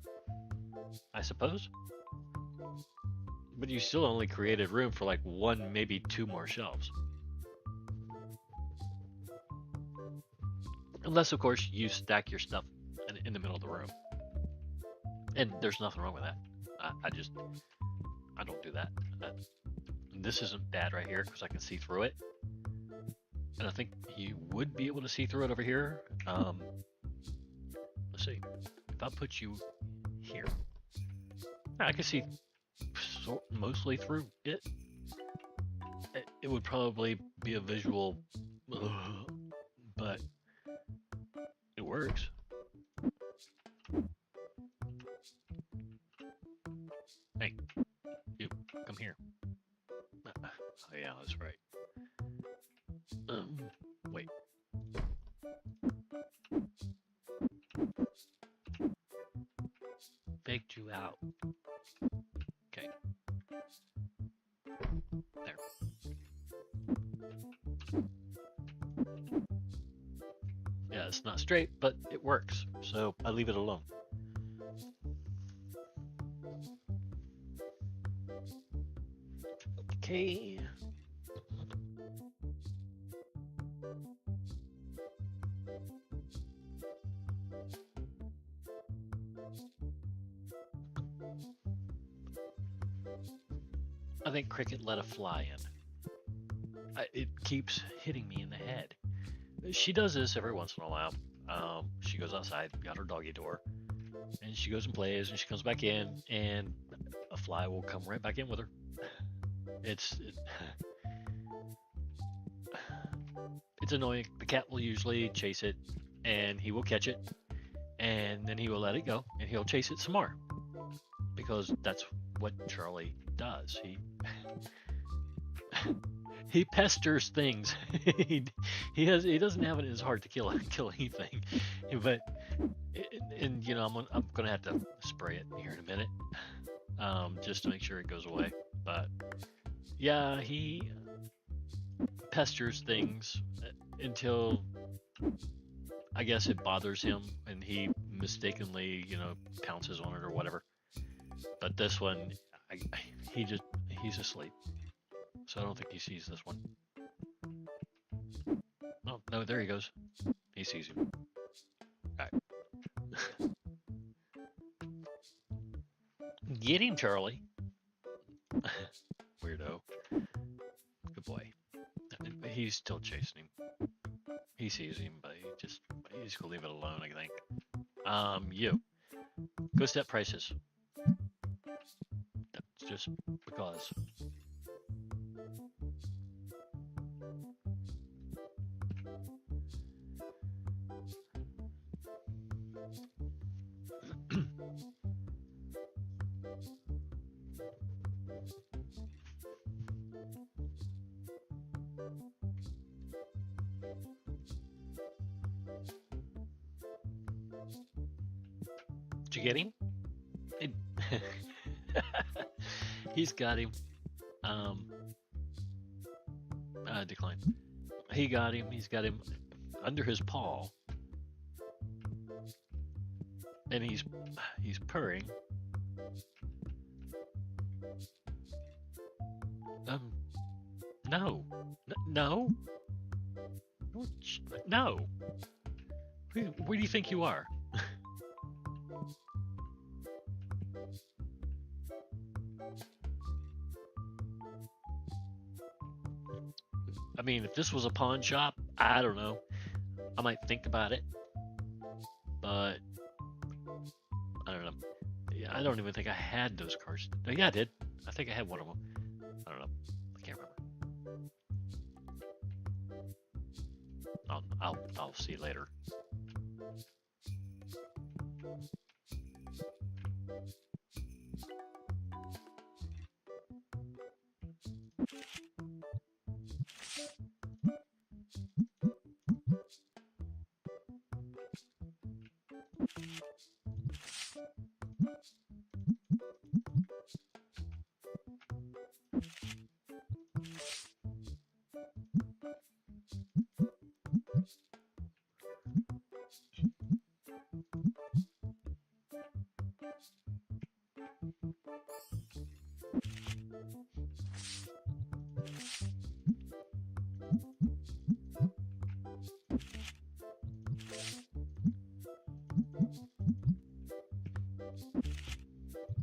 Speaker 1: I suppose. But you still only created room for like one, maybe two more shelves. Unless, of course, you stack your stuff in the middle of the room. And there's nothing wrong with that. I don't do that. This isn't bad right here because I can see through it. And I think you would be able to see through it over here. Let's see. If I put you here, I can see mostly through it. It would probably be a visual, but it works. Hey, you, come here. Oh yeah, that's right. Wait. Faked you out. Okay. There. Yeah, it's not straight, but it works. So I leave it alone. Okay. I think Cricket let a fly in. It keeps hitting me in the head. She does this every once in a while. She goes outside, got her doggy door, and she goes and plays, and she comes back in, and a fly will come right back in with her. It's annoying. The cat will usually chase it, and he will catch it, and then he will let it go, and he'll chase it some more, because that's what Charlie does. He pesters things. he doesn't have it in his heart to kill anything, but and you know I'm gonna have to spray it here in a minute, just to make sure it goes away. But yeah, he pesters things until I guess it bothers him, and he mistakenly pounces on it or whatever. But this one, he's asleep. So I don't think he sees this one. Oh, no, there he goes. He sees him. Alright. Get him, Charlie. Weirdo. Good boy. He's still chasing him. He sees him, but he's gonna leave it alone, I think. You go set prices. That's just because. Did you get him? It, he's got him. Decline. He got him. He's got him under his paw, and he's purring. No, no, no. Where do you think you are? I mean, if this was a pawn shop, I don't know. I might think about it, but I don't know. Yeah, I don't even think I had those cards. No, yeah, I did. I think I had one of them. I don't know. I can't remember. I'll see later.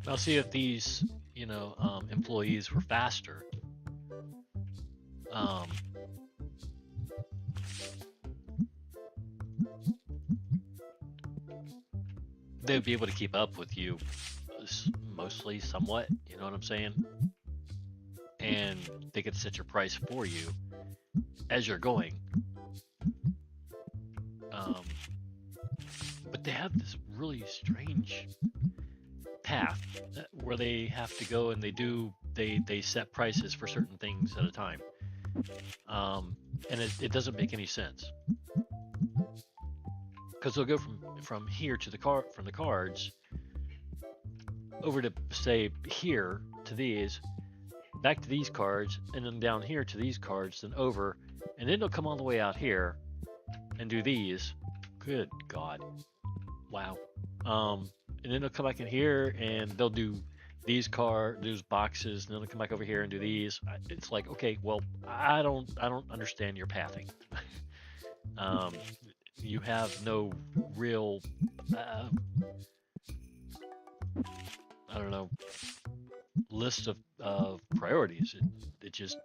Speaker 1: I'll see if these, employees were faster. They'd be able to keep up with you, mostly, somewhat. You know what I'm saying? And they could set your price for you as you're going. But they have this really strange path where they have to go and they set prices for certain things at a time, and it doesn't make any sense, because they'll go from here to from the cards over to, say, here to these, back to these cards, and then down here to these cards, then over, and then they'll come all the way out here and do these. Good God. Wow. And then they'll come back in here and they'll do these boxes, and then they'll come back over here and do these. It's like, okay, well, I don't understand your pathing. You have no real, I don't know, list of priorities. It just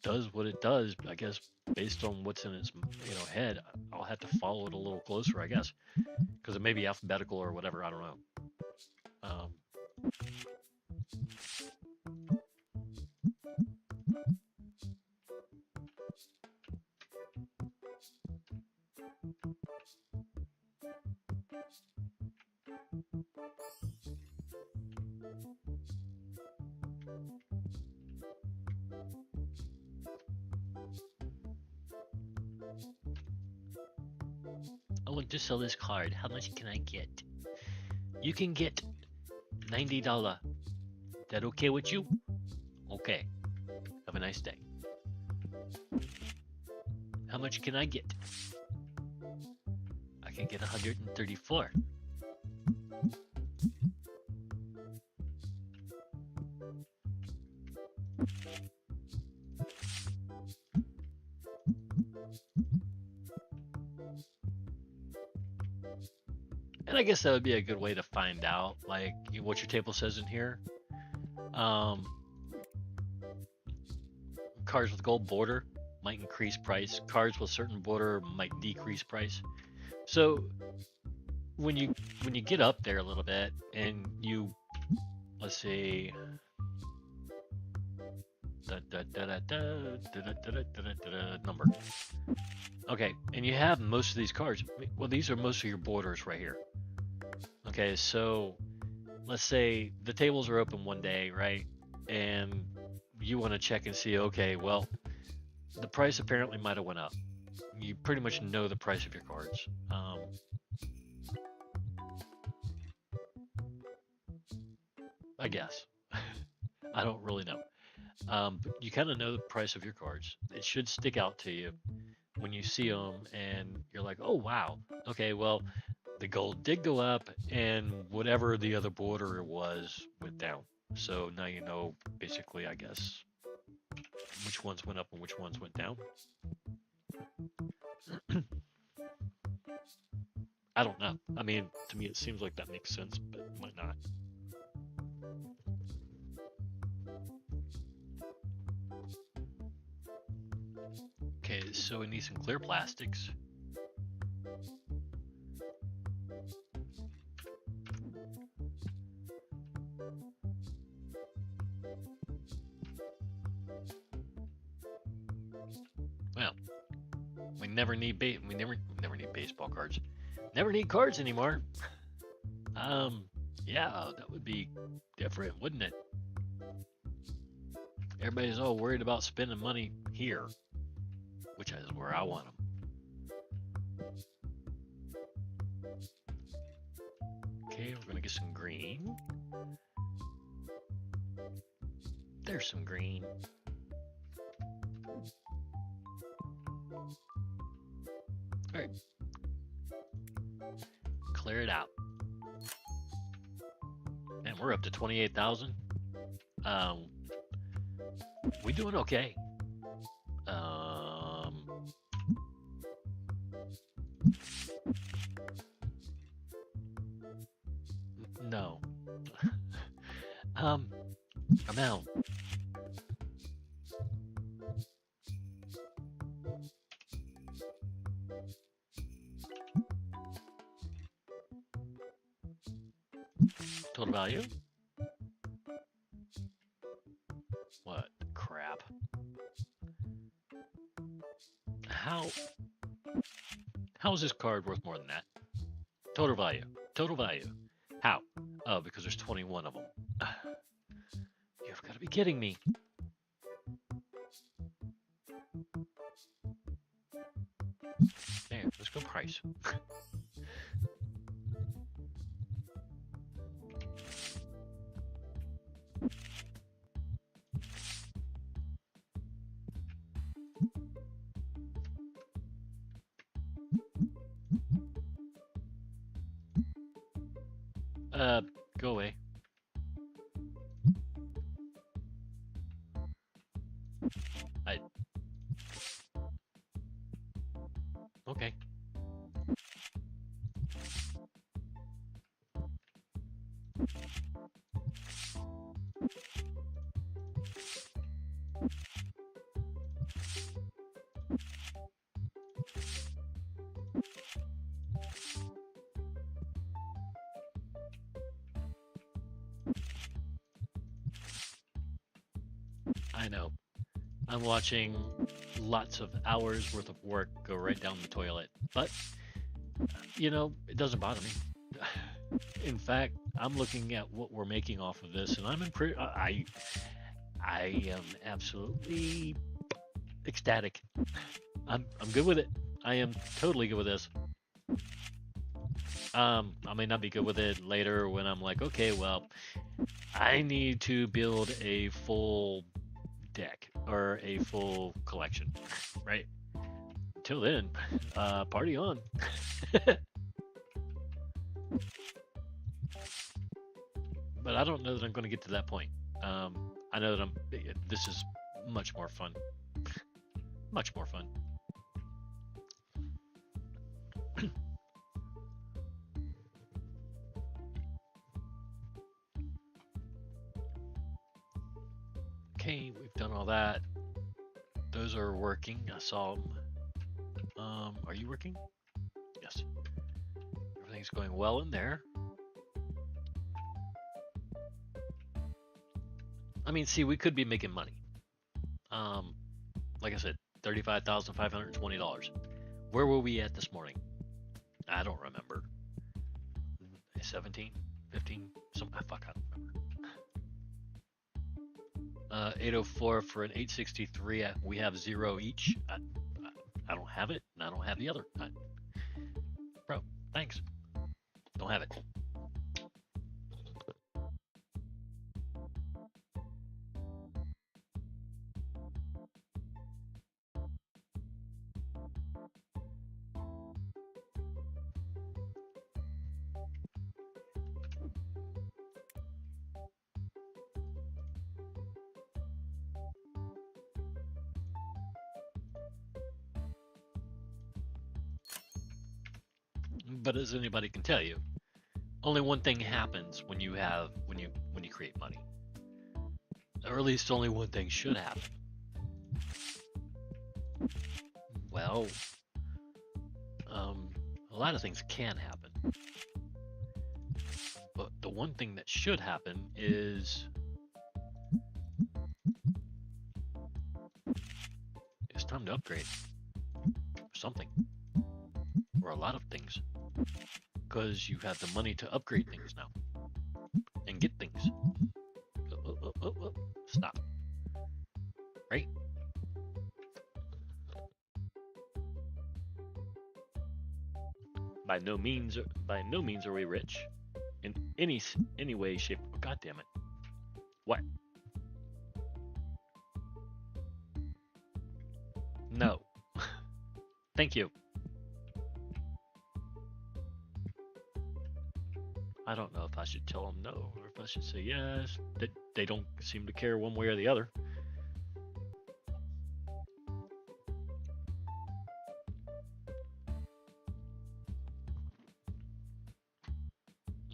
Speaker 1: does what it does, I guess, based on what's in its head. I'll have to follow it a little closer, I guess, because it may be alphabetical or whatever. I don't know. I want to sell this card. How much can I get? You can get $90. That okay with you? Okay. Have a nice day. How much can I get? I can get 134. And I guess that would be a good way to find out, like, what your table says in here. Um, cards with gold border might increase price. Cards with certain border might decrease price. So when you get up there a little bit and you, let's see, number. Okay, and you have most of these cards. Well, these are most of your borders right here. Okay, so let's say the tables are open one day, right? And you want to check and see, okay, well, the price apparently might have went up. You pretty much know the price of your cards. I guess. I don't really know. But you kind of know the price of your cards. It should stick out to you when you see them and you're like, oh, wow. Okay, well, the gold did go up and whatever the other border was went down. So now you know, basically, I guess, which ones went up and which ones went down. I don't know. I mean, to me, it seems like that makes sense, but it might not. Okay, so we need some clear plastics. Well, we never need we never need baseball cards. Never need cards anymore. Yeah, that would be different, wouldn't it? Everybody's all worried about spending money here, which is where I want them. Okay, we're gonna get some green. There's some green. All right, clear it out. And we're up to 28,000. We doing okay. No. Amount. Total value. What crap? How is this card worth more than that? Total value. Total value. How? Oh, because there's 21 of them. You've got to be kidding me. There, let's go price. Go away. Okay. I know. I'm watching lots of hours worth of work go right down the toilet. But, you know, it doesn't bother me. In fact, I'm looking at what we're making off of this, and I'm in I am absolutely ecstatic. I'm good with it. I am totally good with this. I may not be good with it later when I'm like, okay, well, I need to build a full deck or a full collection, right? Until then, party on. But I don't know that I'm going to get to that point. I know that this is much more fun. Much more fun. Okay, we've done all that. Those are working. I saw them. Are you working? Yes. Everything's going well in there. I mean, see, we could be making money. Like I said, $35,520. Where were we at this morning? I don't remember. 17, 15, some. I don't remember. 804 for an 863. We have 0 each. I don't have it, and I don't have the other. Bro, thanks. Don't have it. But as anybody can tell you, only one thing happens when you create money. Or at least only one thing should happen. Well, a lot of things can happen. But the one thing that should happen is it's time to upgrade something. Or a lot of things. Because you have the money to upgrade things now. And get things. Stop. Right? By no means are we rich. In any way, shape. Oh, God damn it. What? No. Thank you. I don't know if I should tell them no or if I should say yes. They don't seem to care one way or the other.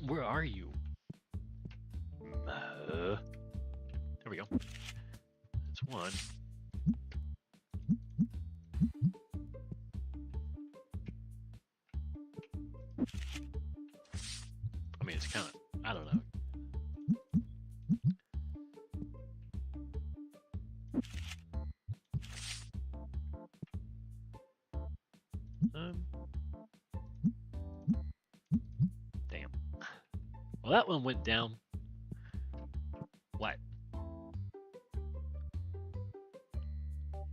Speaker 1: Where are you? There we go. That's one. I mean, it's kind of, I don't know. Damn. Well, that one went down. What?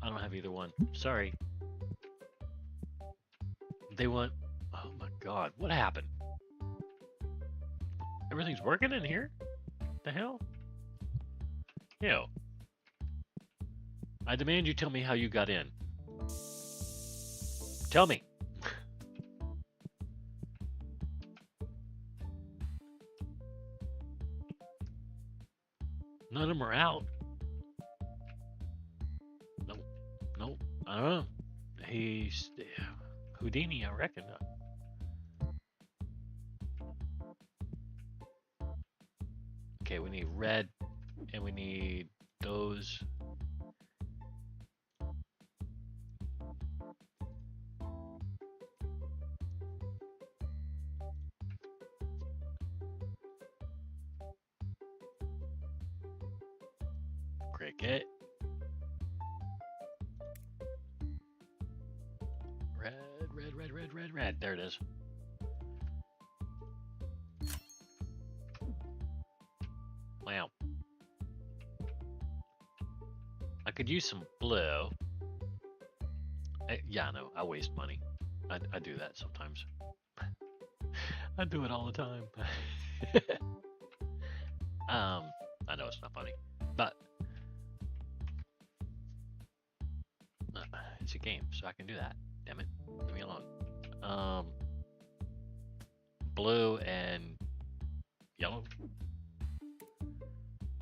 Speaker 1: I don't have either one. Sorry. They want, oh my God, what happened? Everything's working in here? What the hell? Ew. I demand you tell me how you got in. Tell me. None of them are out. Nope. I don't know. He's Houdini, I reckon. Okay, we need red, and we need those. Cricket. Red. There it is. Wow. I could use some blue. Yeah, I know. I waste money. I do that sometimes. I do it all the time. I know it's not funny, but it's a game, so I can do that. Damn it. Leave me alone. Blue and yellow.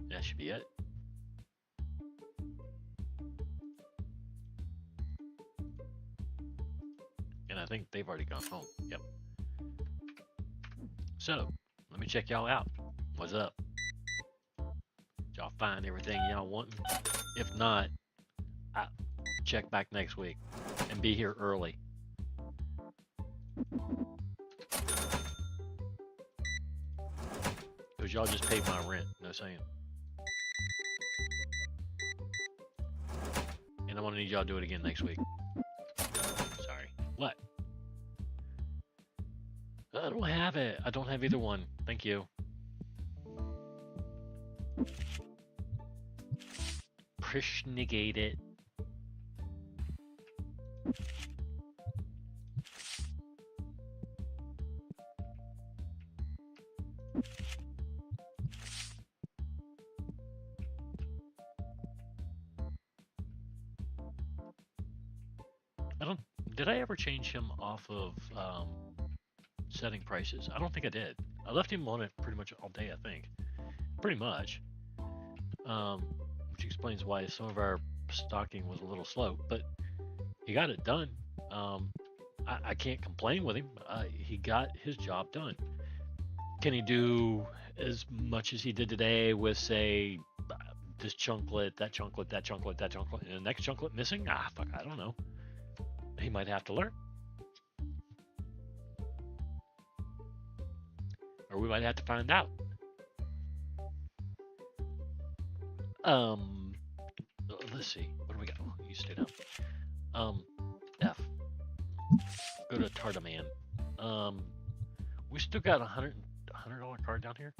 Speaker 1: That should be it. And I think they've already gone home. Yep. So, let me check y'all out. What's up? y'all find everything y'all want? If not, check back next week and be here early. Because y'all just paid my rent, no saying. And I'm gonna need y'all to do it again next week. Sorry. What? I don't have it. I don't have either one. Thank you. Appreciate it. Did I ever change him off of setting prices? I don't think I did. I left him on it pretty much all day, I think. Pretty much. Which explains why some of our stocking was a little slow, but he got it done. I can't complain with him. He got his job done. Can he do as much as he did today with, say, this chunklet, that chunklet, that chunklet, that chunklet, and the next chunklet missing? Fuck, I don't know. He might have to learn. Or we might have to find out. Let's see. What do we got? Oh, you stayed up. F. Go to Tardaman. We still got $100 card down here.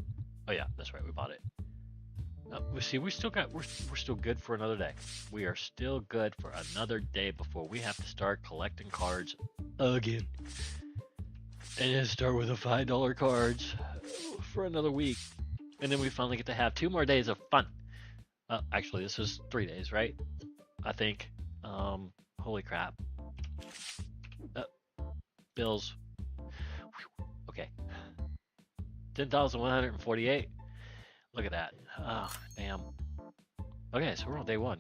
Speaker 1: Oh yeah, that's right. We bought it. We still got. We're still good for another day. We are still good for another day before we have to start collecting cards again. And then start with the $5 cards for another week, and then we finally get to have 2 more days of fun. Actually, this is 3 days, right? I think. Holy crap. Bills. Okay. 10,148. Look at that. Oh, damn. Okay, so we're on day 1.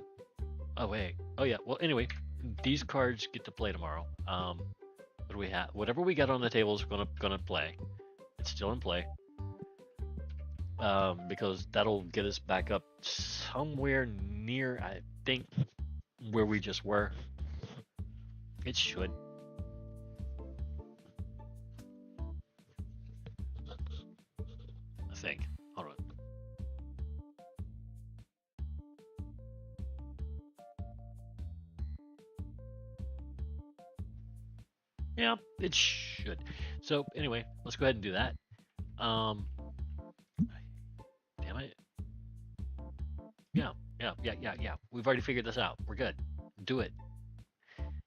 Speaker 1: Oh, wait. Oh, yeah. Well, anyway, these cards get to play tomorrow. What do we have? Whatever we got on the table is gonna play. It's still in play. Because that'll get us back up somewhere near, I think, where we just were. It should. I think. Hold on. Yeah, it should. So anyway, let's go ahead and do that. Damn it. Yeah. We've already figured this out. We're good. Do it.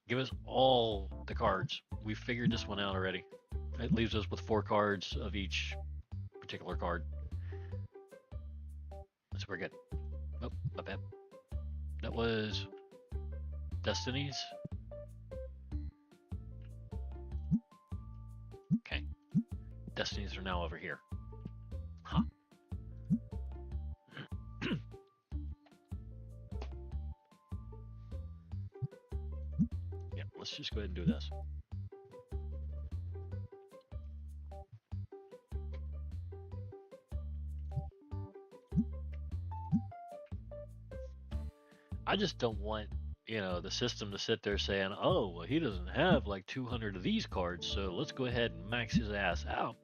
Speaker 1: Give us all the cards. We figured this one out already. It leaves us with 4 cards of each particular card. So we're good. Oh, my bad. That was Destinies. Okay. Destinies are now over here. Huh. Yeah, let's just go ahead and do this. I just don't want, the system to sit there saying, oh, well, he doesn't have like 200 of these cards, so let's go ahead and max his ass out.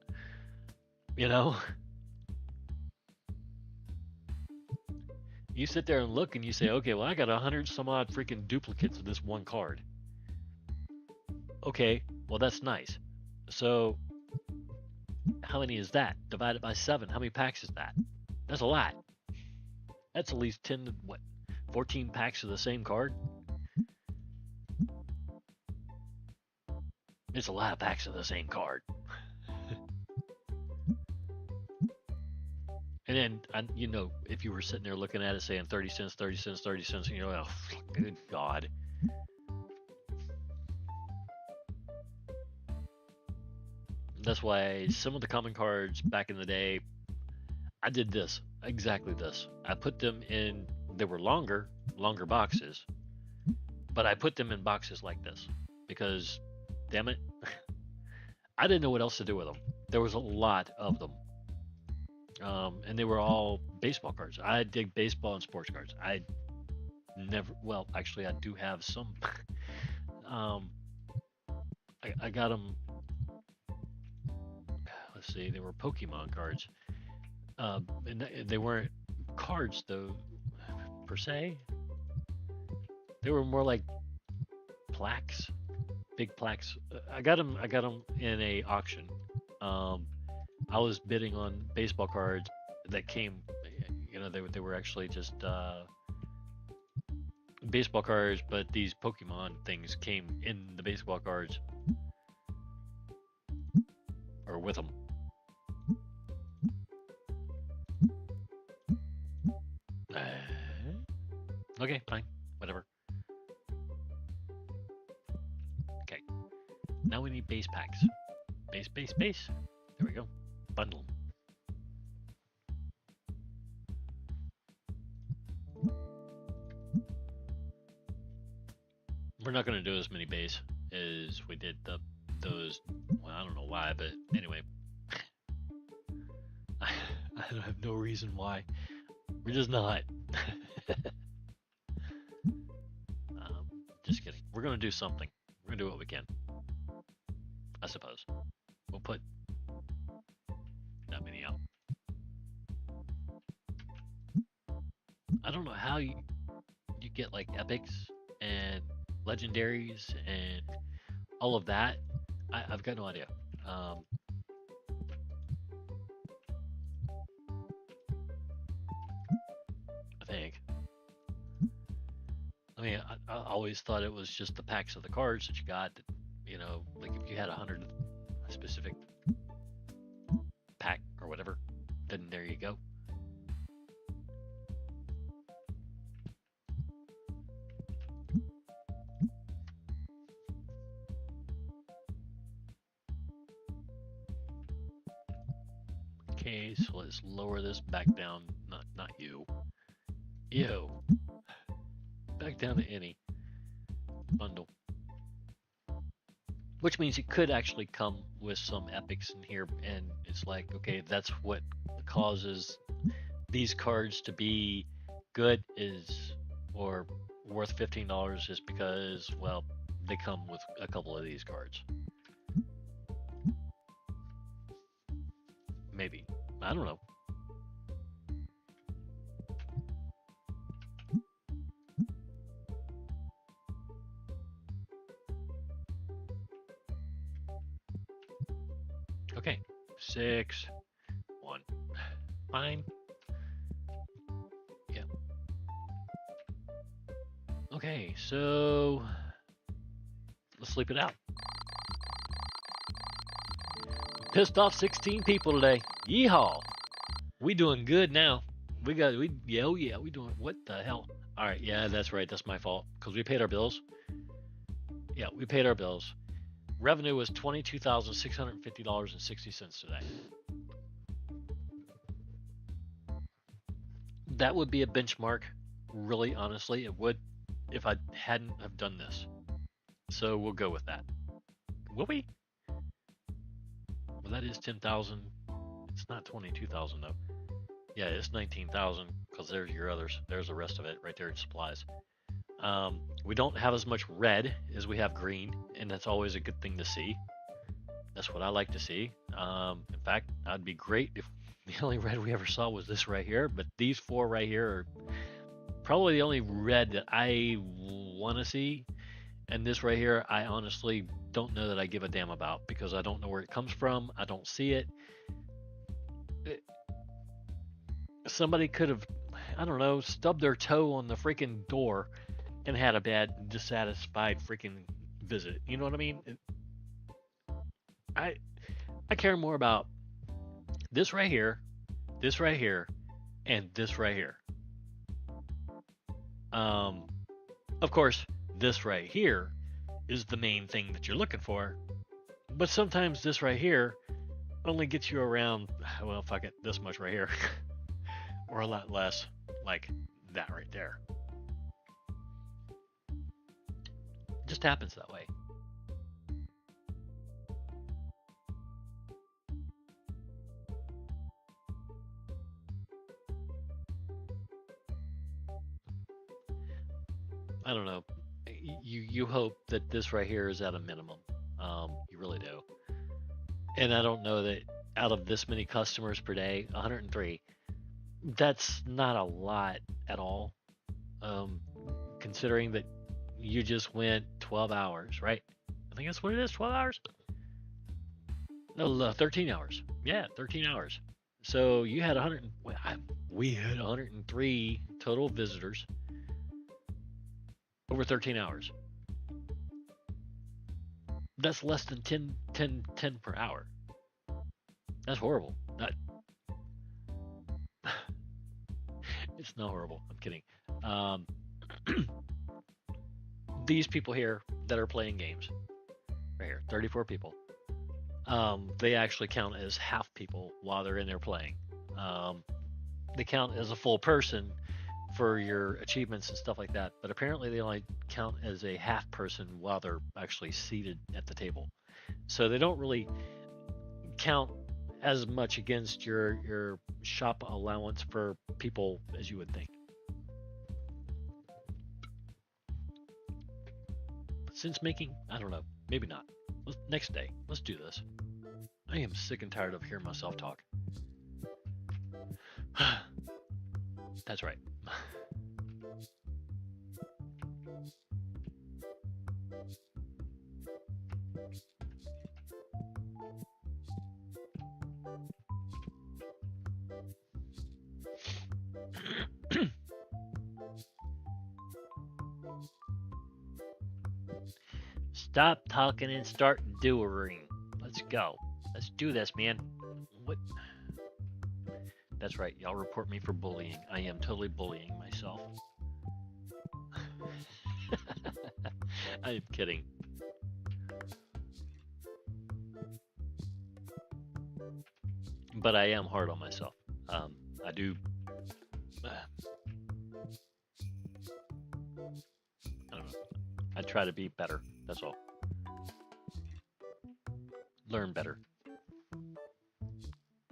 Speaker 1: You sit there and look and you say, okay, well, I got 100 some odd freaking duplicates of this one card. Okay, well, that's nice. So how many is that? Divided by 7. How many packs is that? That's a lot. That's at least 14 packs of the same card? It's a lot of packs of the same card. And then, if you were sitting there looking at it saying 30 cents, 30 cents, 30 cents, and you're like, oh, good God. That's why some of the common cards back in the day, I did this, exactly this. I put them in, they were longer boxes, but I put them in boxes like this because, damn it, I didn't know what else to do with them. There was a lot of them. and they were all baseball cards. I dig baseball and sports cards. I never, well, actually, I do have some. um, I got them. Let's see, they were Pokemon cards, and they weren't cards though per se. They were more like plaques, big plaques. I got them. I got them in a auction. Um, I was bidding on baseball cards that came. They were actually just baseball cards, but these Pokemon things came in the baseball cards or with them. Okay, fine, whatever. Okay, now we need base packs. Base, base, base. There we go. Bundle. We're not going to do as many base as we did those. Well, I don't know why, but anyway, I have no reason why. We're just not. Just kidding. We're going to do something. We're going to do what we can. I suppose. We'll put that many out. I don't know how you get like epics and legendaries and all of that. I've got no idea. I think. I mean, I always thought it was just the packs of the cards that you got. That, like if you had 100 specific pack or whatever, then there you go. Okay, so let's lower this back down. Not you. Ew. Back down to any bundle. Which means it could actually come with some epics in here, and it's like, okay, that's what causes these cards to be good or worth $15 is because, well, they come with a couple of these cards. Maybe. I don't know. Okay. 6, 1. Fine. Yeah. Okay, so let's sleep it out. Pissed off 16 people today. Yeehaw. We doing good now. We doing, what the hell? All right, yeah, that's right. That's my fault because we paid our bills. Yeah, we paid our bills. Revenue was $22,650.60 today. That would be a benchmark, really honestly. It would if I hadn't have done this. So we'll go with that. Will we? Well, that is 10,000. It's not 22,000 though. Yeah, it's 19,000 because there's your others. There's the rest of it right there in supplies. We don't have as much red as we have green, and that's always a good thing to see. That's what I like to see. In fact, I'd be great if the only red we ever saw was this right here, but these 4 right here are probably the only red that I want to see. And this right here, I honestly don't know that I give a damn about because I don't know where it comes from. I don't see it. Somebody could have, I don't know, stubbed their toe on the freaking door and had a bad, dissatisfied freaking visit. You know what I mean? I care more about this right here, and this right here. Of course, this right here is the main thing that you're looking for. But sometimes this right here only gets you around, well, fuck it, this much right here. Or a lot less, like that right there. It just happens that way. you hope that this right here is at a minimum. You really do. And I don't know that out of this many customers per day, 103, that's not a lot at all. Um, Considering that you just went 12 hours, right? I think that's what it is, 12 hours? No, 13 hours. Yeah, 13 hours. So you had 100, we had 103 total visitors over 13 hours. That's less than 10 per hour. That's horrible. It's not horrible. I'm kidding. Um, these people here that are playing games, right here, 34 people, they actually count as half people while they're in there playing. They count as a full person for your achievements and stuff like that, but apparently they only count as a half person while they're actually seated at the table. So they don't really count as much against your shop allowance for people as you would think. Since making, I don't know, maybe not. Next day, let's do this. I am sick and tired of hearing myself talk. That's right. Stop talking and start doing. Let's go. Let's do this, man. What? That's right. Y'all report me for bullying. I am totally bullying myself. I am kidding. But I am hard on myself. I do. I don't know. I try to be better. That's all. Learn better.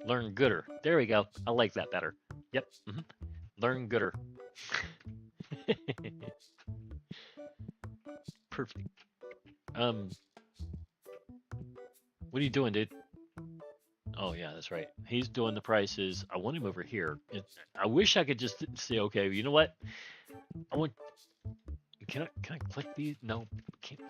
Speaker 1: Learn gooder. There we go. I like that better. Yep. Learn gooder. Perfect. What are you doing, dude? Oh yeah, that's right. He's doing the prices. I want him over here. I wish I could just say, okay, you know what? I want. Can I click these? No, can't.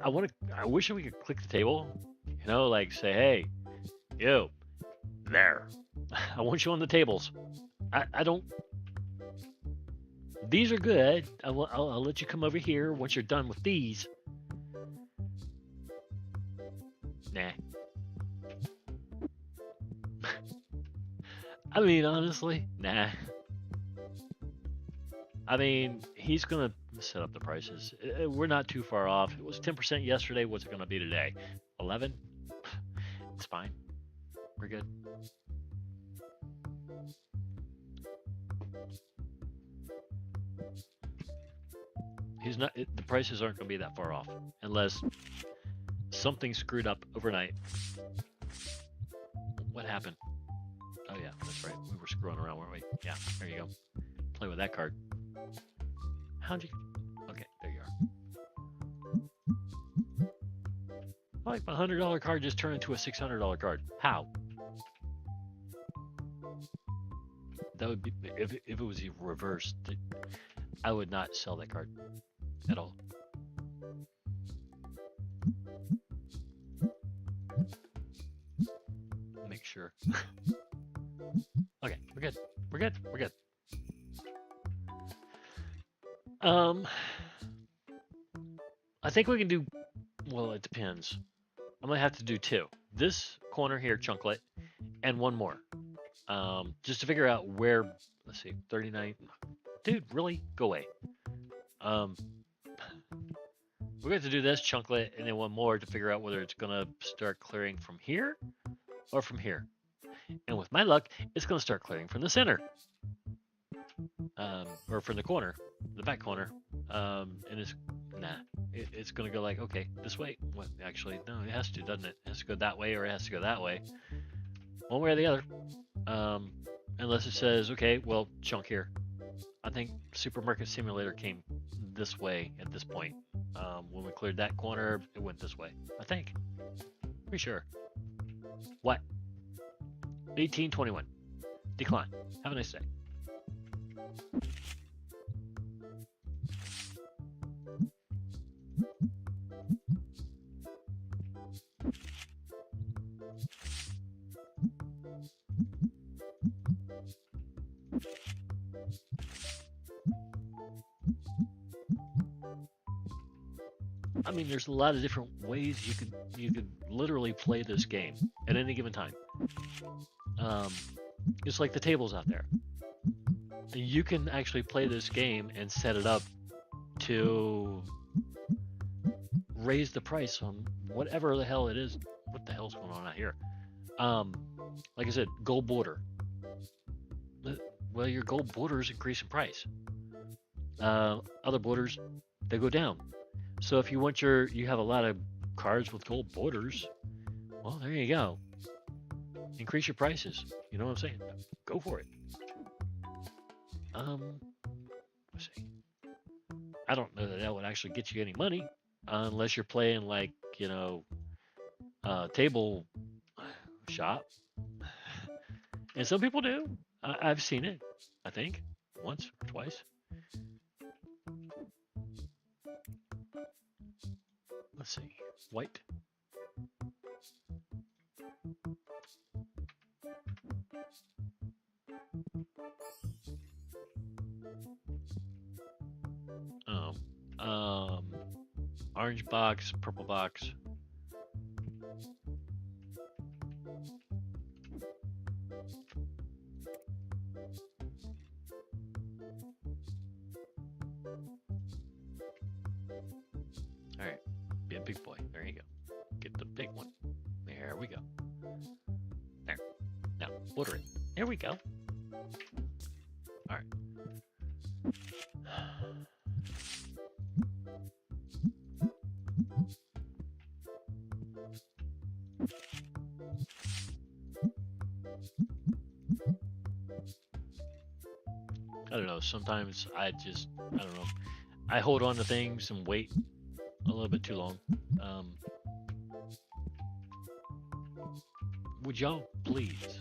Speaker 1: I want to. I wish we could click the table. You know, like say, hey, you, there. I want you on the tables. I don't. These are good. I'll let you come over here once you're done with these. Nah. I mean, honestly, nah. I mean, he's gonna set up the prices. We're not too far off. It was 10% yesterday. What's it gonna be today? 11? It's fine. We're good. He's not. The prices aren't gonna be that far off unless something screwed up overnight. What happened? Oh yeah, that's right. We were screwing around, weren't we? Yeah. There you go. Play with that card. How'd you? Okay, there you are. Like my $100 card just turned into a $600 card. How? That would be if it was reversed. I would not sell that card at all. Make sure. Okay, we're good. We're good. We're good. I think we can do. Well, it depends. I'm gonna have to do two. This corner here, chunklet, and one more. Just to figure out where. Let's see, 39. Dude, really? Go away. We're going to do this chunklet and then one more to figure out whether it's going to start clearing from here or from here. And with my luck, it's going to start clearing from the center. Or from the corner, the back corner. And it's, it's going to go like, okay, this way. What? Actually, no, it has to, doesn't it? It has to go that way or it has to go that way. One way or the other. Unless it says, okay, well, chunk here. I think Supermarket Simulator came this way at this point. When we cleared that corner, it went this way. I think. Pretty sure. What? 1821. Decline. Have a nice day. I mean, there's a lot of different ways you could literally play this game at any given time. It's like the tables out there. You can actually play this game and set it up to raise the price on whatever the hell it is. What the hell's going on out here? Like I said, gold border. Well, your gold borders increase in price. Other borders, they go down. So if you want you have a lot of cards with gold borders, well, there you go. Increase your prices. You know what I'm saying? Go for it. Let's see. I don't know that would actually get you any money unless you're playing like, table shop. And some people do. I've seen it, I think, once or twice. Let's see. White. Orange box, purple box. All right, be a big boy. There you go. Get the big one. There we go. There. Now, water it. There we go. All right. I don't know. Sometimes I don't know. I hold on to things and wait a little bit too long. Would y'all please?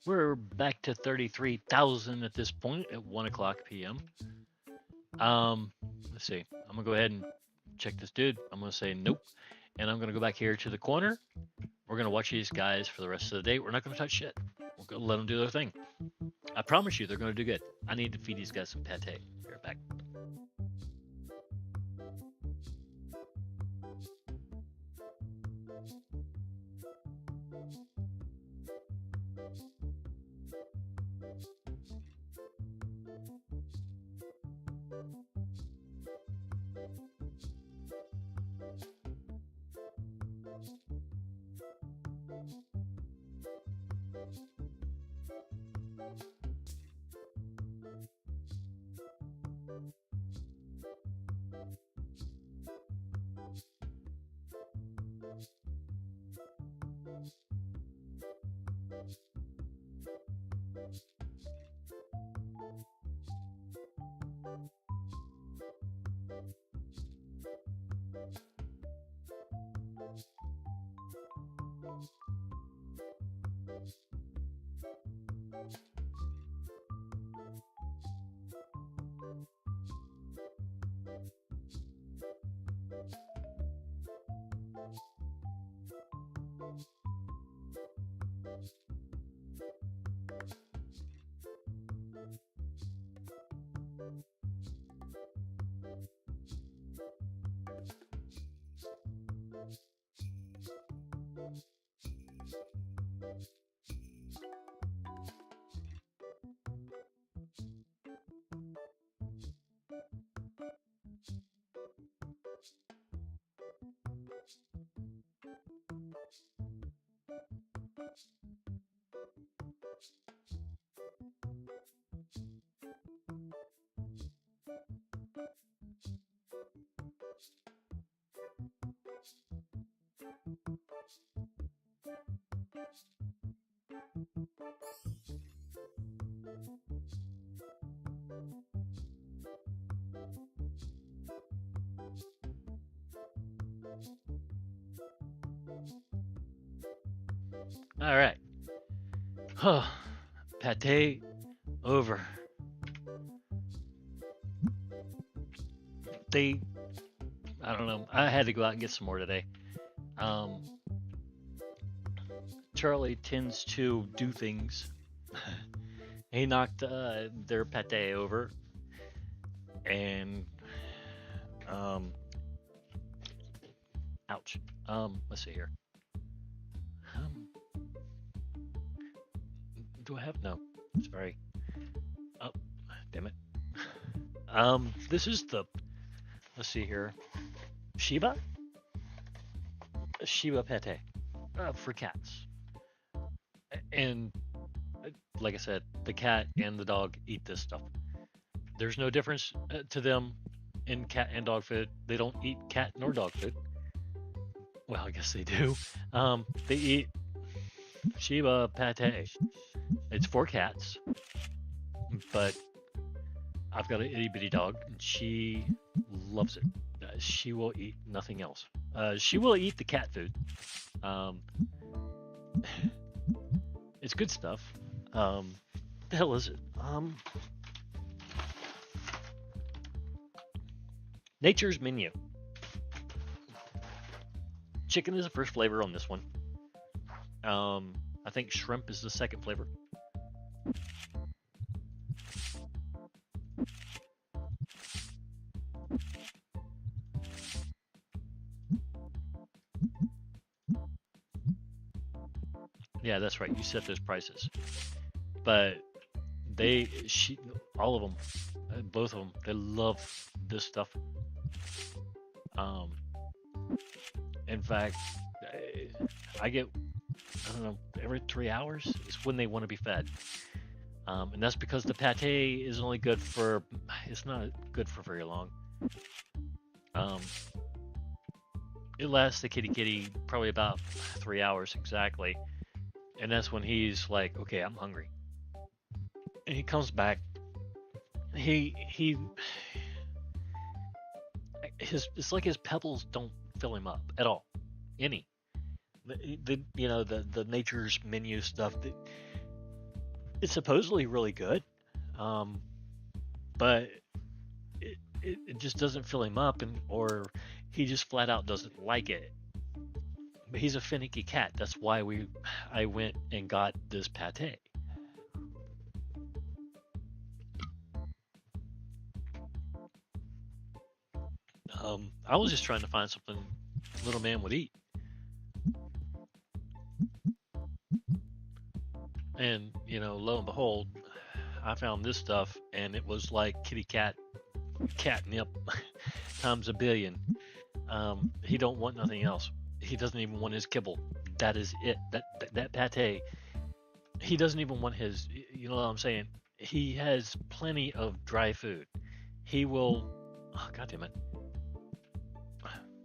Speaker 1: We're back to 33,000 at this point at 1 o'clock p.m. Let's see. I'm gonna go ahead and check this dude. I'm gonna say nope, and I'm gonna go back here to the corner. We're gonna watch these guys for the rest of the day. We're not gonna touch shit. We're gonna let them do their thing. I promise you, they're gonna do good. I need to feed these guys some pate. Be right back. All right. Huh. Pate over. They, I don't know. I had to go out and get some more today. Um, Charlie tends to do things. He knocked their pate over, and um, ouch. Let's see here. Um, do I have no? Sorry. Oh, damn it. This is the. Let's see here. Shiba pate for cats, and like I said, the cat and the dog eat this stuff. There's no difference to them in cat and dog food. They don't eat cat nor dog food. Well, I guess they do. They eat Shiba pate. It's for cats, but I've got an itty bitty dog, and she loves it. She will eat nothing else. She will eat the cat food. It's good stuff. What the hell is it? Nature's Menu. Chicken is the first flavor on this one. I think shrimp is the second flavor. Yeah, that's right. You set those prices, but all of them, both of them, they love this stuff. In fact, I get, I don't know, every 3 hours is when they want to be fed, and that's because the pate is only good for, it's not good for very long. It lasts the kitty probably about 3 hours exactly. And that's when he's like, okay, I'm hungry. And he comes back. It's like his pebbles don't fill him up at all. Any. The Nature's Menu stuff. It's supposedly really good. But it just doesn't fill him up, or he just flat out doesn't like it. But he's a finicky cat. That's why I went and got this pate. I was just trying to find something little man would eat. And, lo and behold, I found this stuff, and it was like kitty catnip times a billion. He don't want nothing else. He doesn't even want his kibble. That is it. That pate. He doesn't even want his. You know what I'm saying? He has plenty of dry food. He will. Oh, God damn it!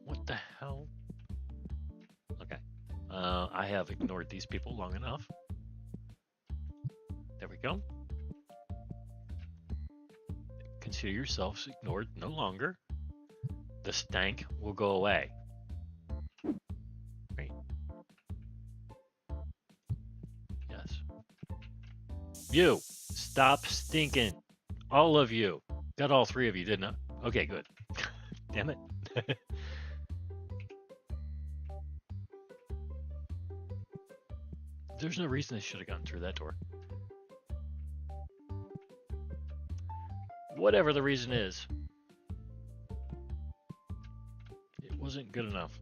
Speaker 1: What the hell? Okay. I have ignored these people long enough. There we go. Consider yourselves ignored no longer. The stank will go away. You, stop stinking. All of you. Got all three of you, didn't I? Okay, good. Damn it. There's no reason they should have gone through that door. Whatever the reason is, it wasn't good enough.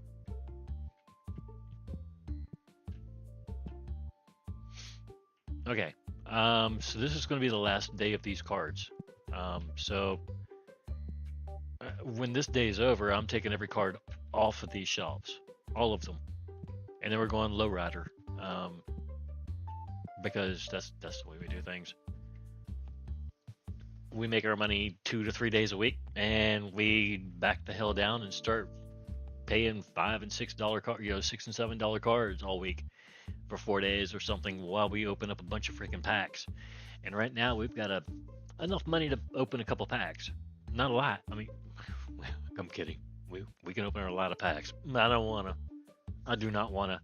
Speaker 1: Okay. So this is going to be the last day of these cards. When this day is over, I'm taking every card off of these shelves, all of them, and then we're going lowrider, because that's the way we do things. We make our money 2 to 3 days a week, and we back the hell down and start paying $5 and $6 $6 and $7 cards all week for 4 days or something while we open up a bunch of freaking packs. And right now we've got a enough money to open a couple packs. Not a lot. I mean, I'm kidding. We can open a lot of packs. I don't want to. I do not want to.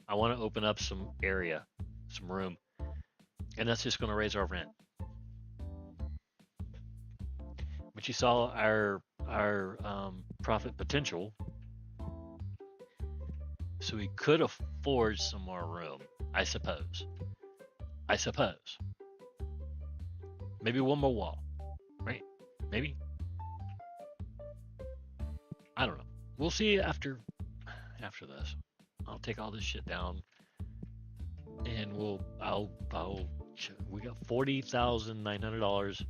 Speaker 1: I want to open up some area, some room, and that's just going to raise our rent. But you saw our profit potential, so we could afford some more room. I suppose. I suppose. Maybe one more wall, right? Maybe. I don't know. We'll see after this. I'll take all this shit down, and we got $40,900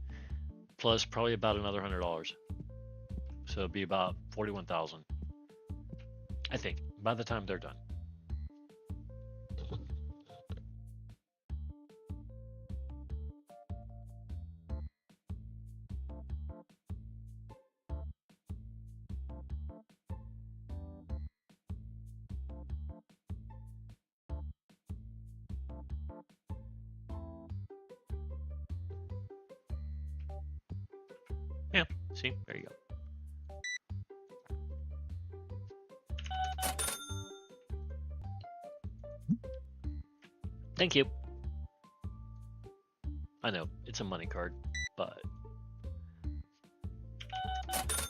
Speaker 1: plus probably about another $100, so it'll be about 41,000. I think by the time they're done. Yeah. See, there you go. Thank you. I know it's a money card, but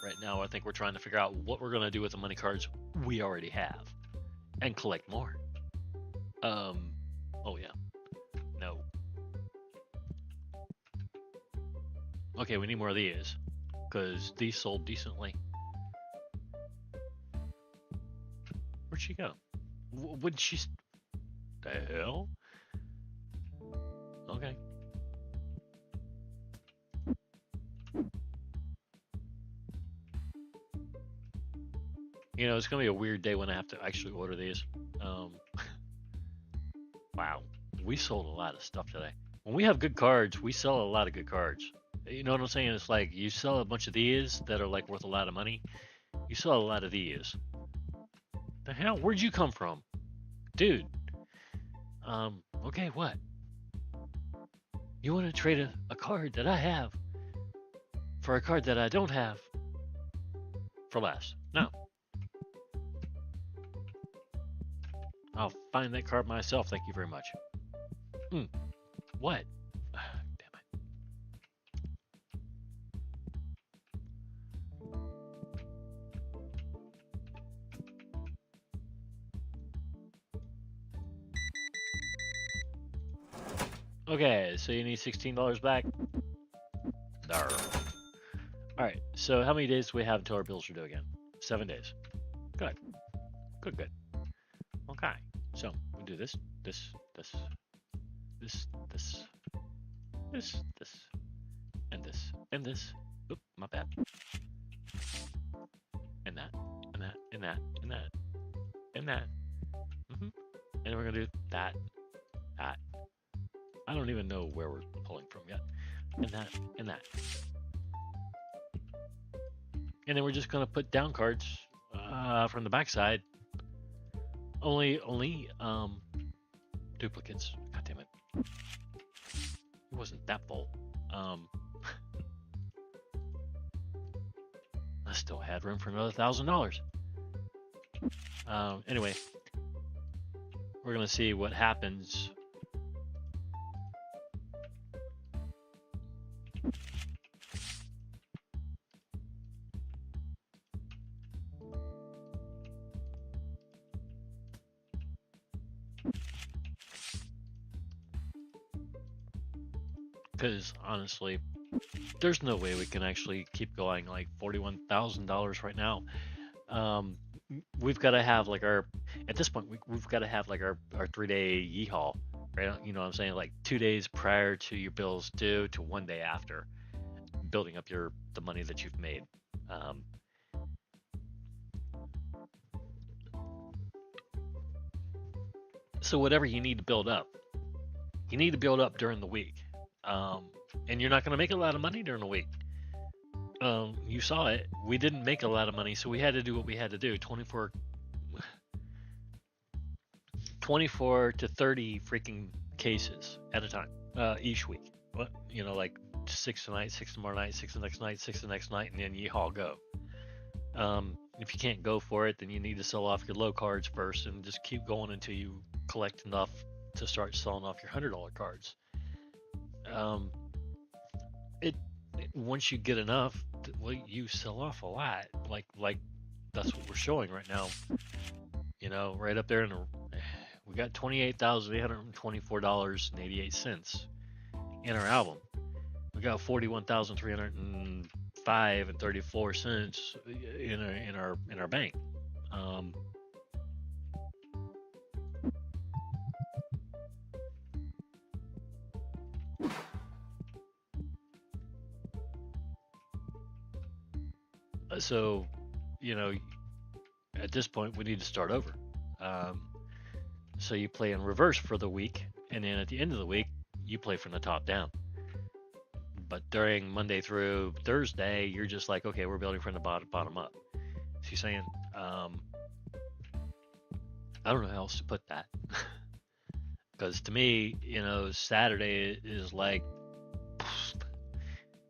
Speaker 1: right now I think we're trying to figure out what we're gonna do with the money cards we already have, and collect more. Oh yeah. No. Okay, we need more of these, because these sold decently. Where'd she go? Would she? The hell? Okay. You know, it's gonna be a weird day when I have to actually order these. Wow, we sold a lot of stuff today. When we have good cards, we sell a lot of good cards. You know what I'm saying? It's like you sell a bunch of these that are like worth a lot of money. You sell a lot of these. The hell? Where'd you come from, dude? Okay, what? You want to trade a card that I have for a card that I don't have for less? No. I'll find that card myself. Thank you very much. What? Damn it. Okay, so you need $16 back. There. All right. So how many days do we have until our bills are due again? 7 days. Good. Good. Okay. So we do this, this, and this, and this. Oop, my bad. And that, and that, and that, and that, and that. And we're gonna do that. I don't even know where we're pulling from yet. And that, and that. And then we're just gonna put down cards from the backside. Only duplicates. God damn it. It wasn't that full. I still had room for another $1,000. Anyway, we're gonna see what happens. Because honestly, there's no way we can actually keep going like $41,000 right now. We've got to have like at this point, we've got to have like our 3-day yeehaw, right? You know what I'm saying? Like 2 days prior to your bills due to 1 day after, building up the money that you've made. So whatever you need to build up, you need to build up during the week. And you're not going to make a lot of money during the week. You saw it. We didn't make a lot of money, so we had to do what we had to do. 24 to 30 freaking cases at a time, each week. What, like 6 tonight, 6 tomorrow night, 6 the next night, 6 the next night, and then yeehaw go. If you can't go for it, then you need to sell off your low cards first and just keep going until you collect enough to start selling off your $100 cards. Um, it once you get enough, well, you sell off a lot. Like that's what we're showing right now. Right up there we got $28,824.88 in our album. We got 41,305.34 in our bank. So, at this point, we need to start over. So you play in reverse for the week, and then at the end of the week, you play from the top down. But during Monday through Thursday, you're just like, okay, we're building from the bottom up. So you're saying, I don't know how else to put that. Because to me, Saturday is like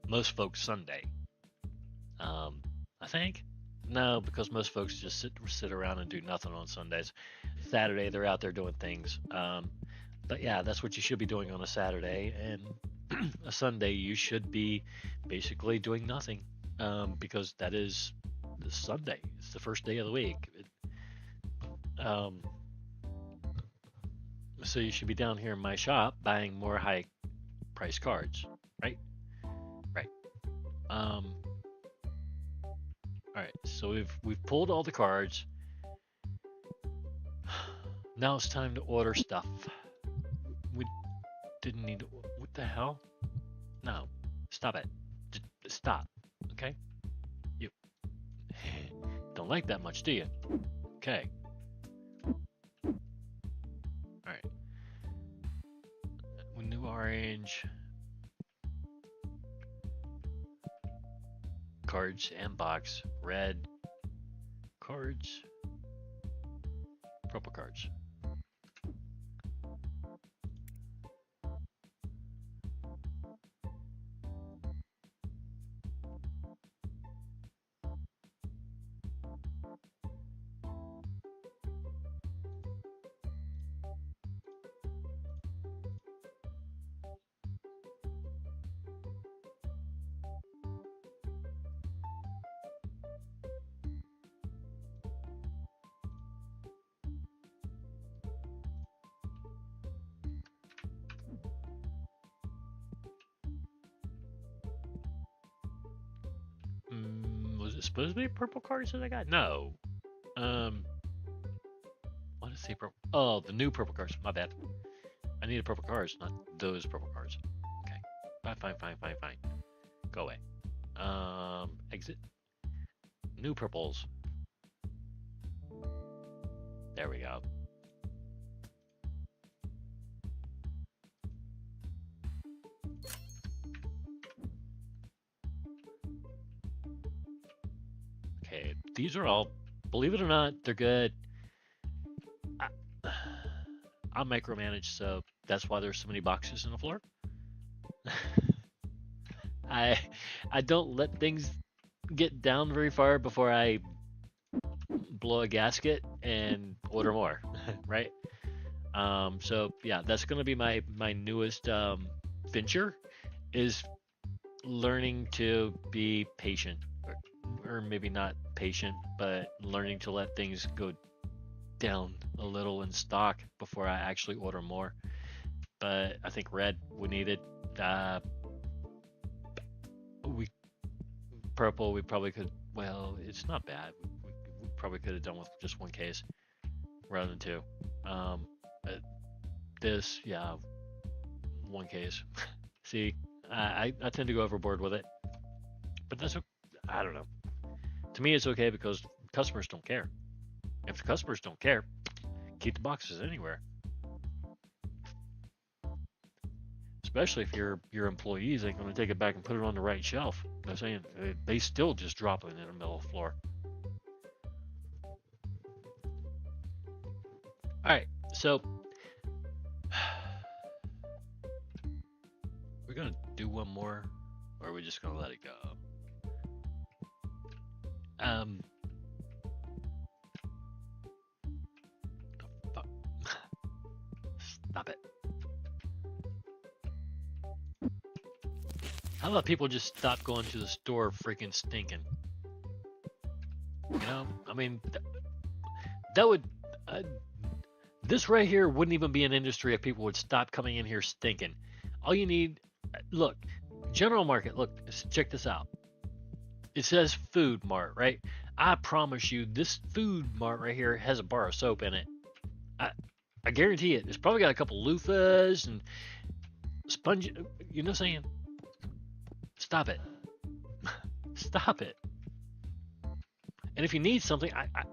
Speaker 1: most folks Sunday. I think. No, because most folks just sit around and do nothing on Sundays. Saturday, they're out there doing things. But yeah, that's what you should be doing on a Saturday. And a Sunday, you should be basically doing nothing, because that is the Sunday. It's the first day of the week. So you should be down here in my shop buying more high price cards, right? Right. All right. So we've pulled all the cards. Now it's time to order stuff. We didn't need to. What the hell? No. Stop it. Just stop. Okay? You don't like that much, do you? Okay. Alright. New orange. Cards and box. Red. Cards. Purple cards. Was it supposed to be purple cards that I got? No. What is the purple? Oh, the new purple cards. My bad. I needed purple cards, not those purple cards. Okay. Fine. Go away. Exit. New purples. There we go. Okay, these are all, believe it or not, they're good. I micromanage, so that's why there's so many boxes on the floor. I don't let things get down very far before I blow a gasket and order more, right? So yeah, that's gonna be my newest venture, is learning to be patient, or maybe not patient, but learning to let things go down a little in stock before I actually order more. But I think red we needed. Purple we probably could. Well, it's not bad. We probably could have done with just one case rather than two. This, yeah, one case. See, I tend to go overboard with it, but that's, I don't know. To me, it's okay because customers don't care. If the customers don't care, keep the boxes anywhere. Especially if your employees ain't going to take it back and put it on the right shelf. They're saying they still just drop it in the middle of the floor. All right, so we're gonna do one more just gonna let it go. Um, the fuck? Stop it. How about people just stop going to the store freaking stinking? You know, I mean, that would, this right here wouldn't even be an industry if people would stop coming in here stinking. All you need, look, General Market, look, check this out. It says Food Mart, right? I promise you, this Food Mart right here has a bar of soap in it. I guarantee it. It's probably got a couple loofahs and sponge. You know what I'm saying? Stop it. Stop it. And if you need something,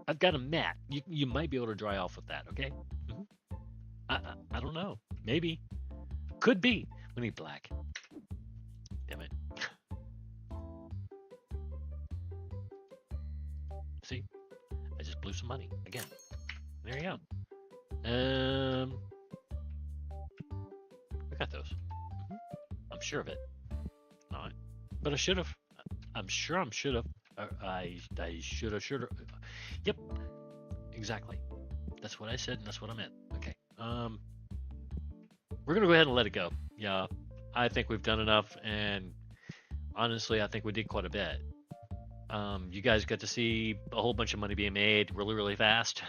Speaker 1: I've got a mat. You might be able to dry off with that, okay? Mm-hmm. I don't know. Maybe. Could be. We need black. Damn it. See? I just blew some money. Again. There you go. I got those. Mm-hmm. I'm sure of it. All right. But I should have. I'm sure I should have. I should have. Yep. Exactly. That's what I said, and that's what I meant. Okay. We're gonna go ahead and let it go. Yeah. I think we've done enough, and honestly, I think we did quite a bit. You guys got to see a whole bunch of money being made really, really fast.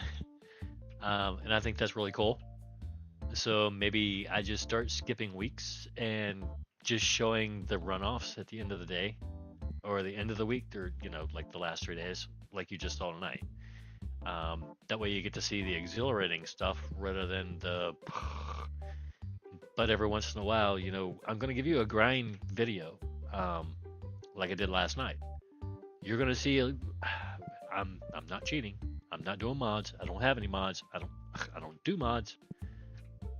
Speaker 1: And I think that's really cool. So maybe I just start skipping weeks and just showing the runoffs at the end of the day or the end of the week, or like the last 3 days, like you just saw tonight. That way you get to see the exhilarating stuff rather than the. But every once in a while, I'm gonna give you a grind video, like I did last night. You're gonna see. I'm not cheating. I'm not doing mods. I don't have any mods. I don't do mods.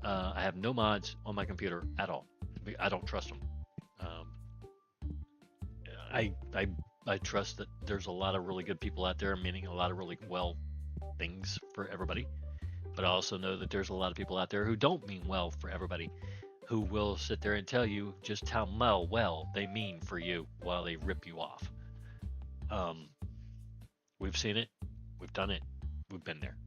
Speaker 1: I have no mods on my computer at all. I don't trust them. I trust that there's a lot of really good people out there, meaning a lot of really well things for everybody. But I also know that there's a lot of people out there who don't mean well for everybody, who will sit there and tell you just how well they mean for you while they rip you off. We've seen it. We've done it. We've been there.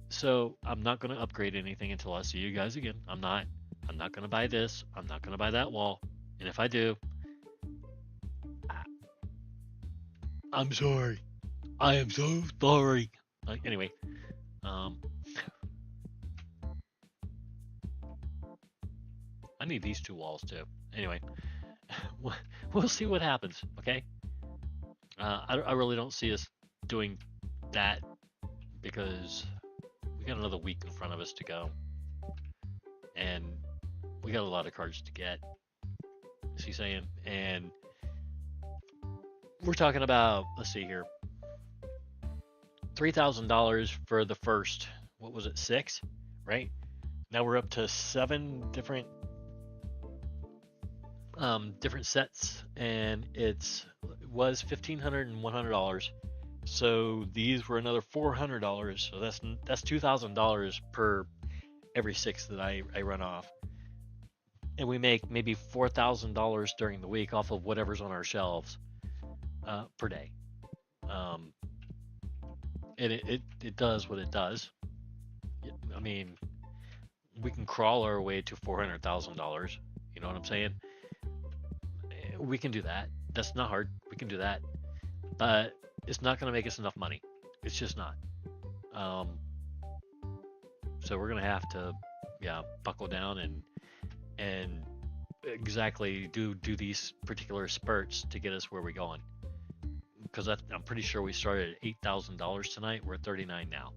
Speaker 1: So I'm not going to upgrade anything until I see you guys again. I'm not going to buy this. I'm not going to buy that wall. And if I do, I'm sorry. I am so sorry. Anyway, I need these two walls too. Anyway, we'll see what happens. Okay. I really don't see us doing that because we got another week in front of us to go, and we got a lot of cards to get. Is he saying? And we're talking about, let's see here, $3,000 for the first, what was it, 6, right? Now we're up to 7 different sets, and it was $1,500 and $100. So these were another $400. So that's $2,000 per every 6 that I run off, and we make maybe $4,000 during the week off of whatever's on our shelves per day. And it does what it does. I mean, we can crawl our way to $400,000. You know what I'm saying? We can do that. That's not hard. We can do that. But it's not going to make us enough money. It's just not. So we're going to have to, buckle down and exactly do these particular spurts to get us where we're going. Because I'm pretty sure we started at $8,000 tonight. We're at 39 now.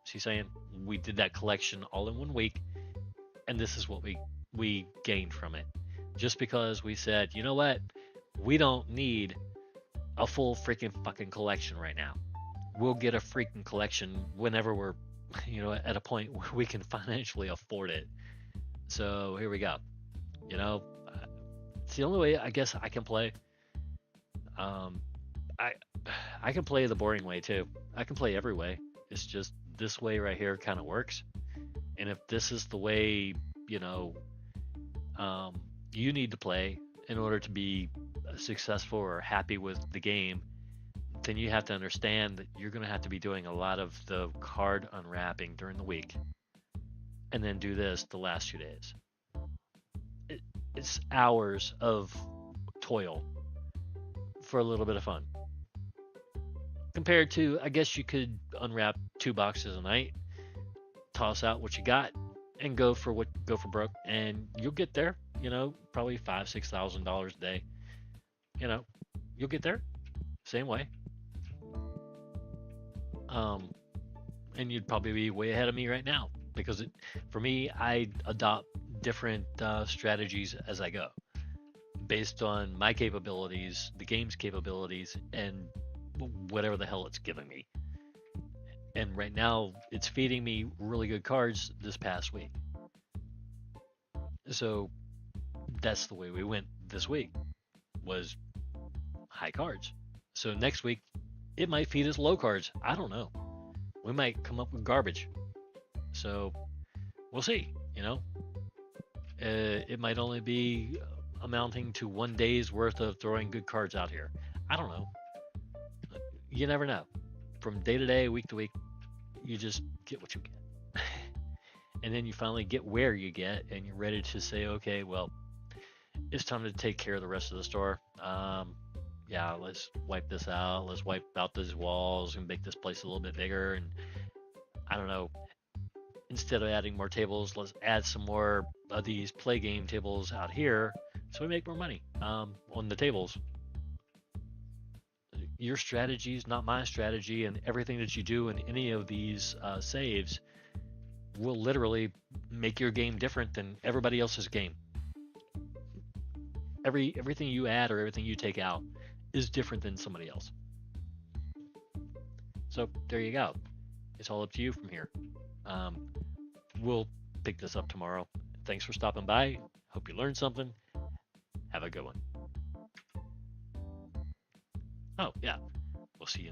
Speaker 1: She's saying we did that collection all in 1 week, and this is what we gained from it. Just because we said, you know what, we don't need a full freaking fucking collection right now. We'll get a freaking collection whenever we're, at a point where we can financially afford it. So here we go. It's the only way I guess I can play. I can play the boring way too. I can play every way. It's just this way right here kind of works. And if this is the way, you need to play in order to be successful or happy with the game, then you have to understand that you're going to have to be doing a lot of the card unwrapping during the week and then do this the last 2 days. It, it's hours of toil for a little bit of fun. Compared to, I guess you could unwrap 2 boxes a night, toss out what you got, and go for broke, and you'll get there. Probably $5,000-6,000 a day. You know, you'll get there same way. Um, and you'd probably be way ahead of me right now because for me, I adopt different strategies as I go based on my capabilities, the game's capabilities, and whatever the hell it's giving me. And right now, it's feeding me really good cards this past week. So that's the way we went this week, was high cards. So next week, it might feed us low cards. I don't know. We might come up with garbage. So we'll see. It might only be amounting to 1 day's worth of throwing good cards out here. I don't know. You never know. From day to day, week to week, you just get what you get. And then you finally get where you get, and you're ready to say, okay, well, it's time to take care of the rest of the store. Yeah, let's wipe this out. Let's wipe out these walls and make this place a little bit bigger. And I don't know, instead of adding more tables, let's add some more of these play game tables out here so we make more money on the tables. Your strategy is not my strategy, and everything that you do in any of these saves will literally make your game different than everybody else's game. Everything you add or everything you take out is different than somebody else. So there you go. It's all up to you from here. We'll pick this up tomorrow. Thanks for stopping by. Hope you learned something. Have a good one. Oh, yeah. We'll see you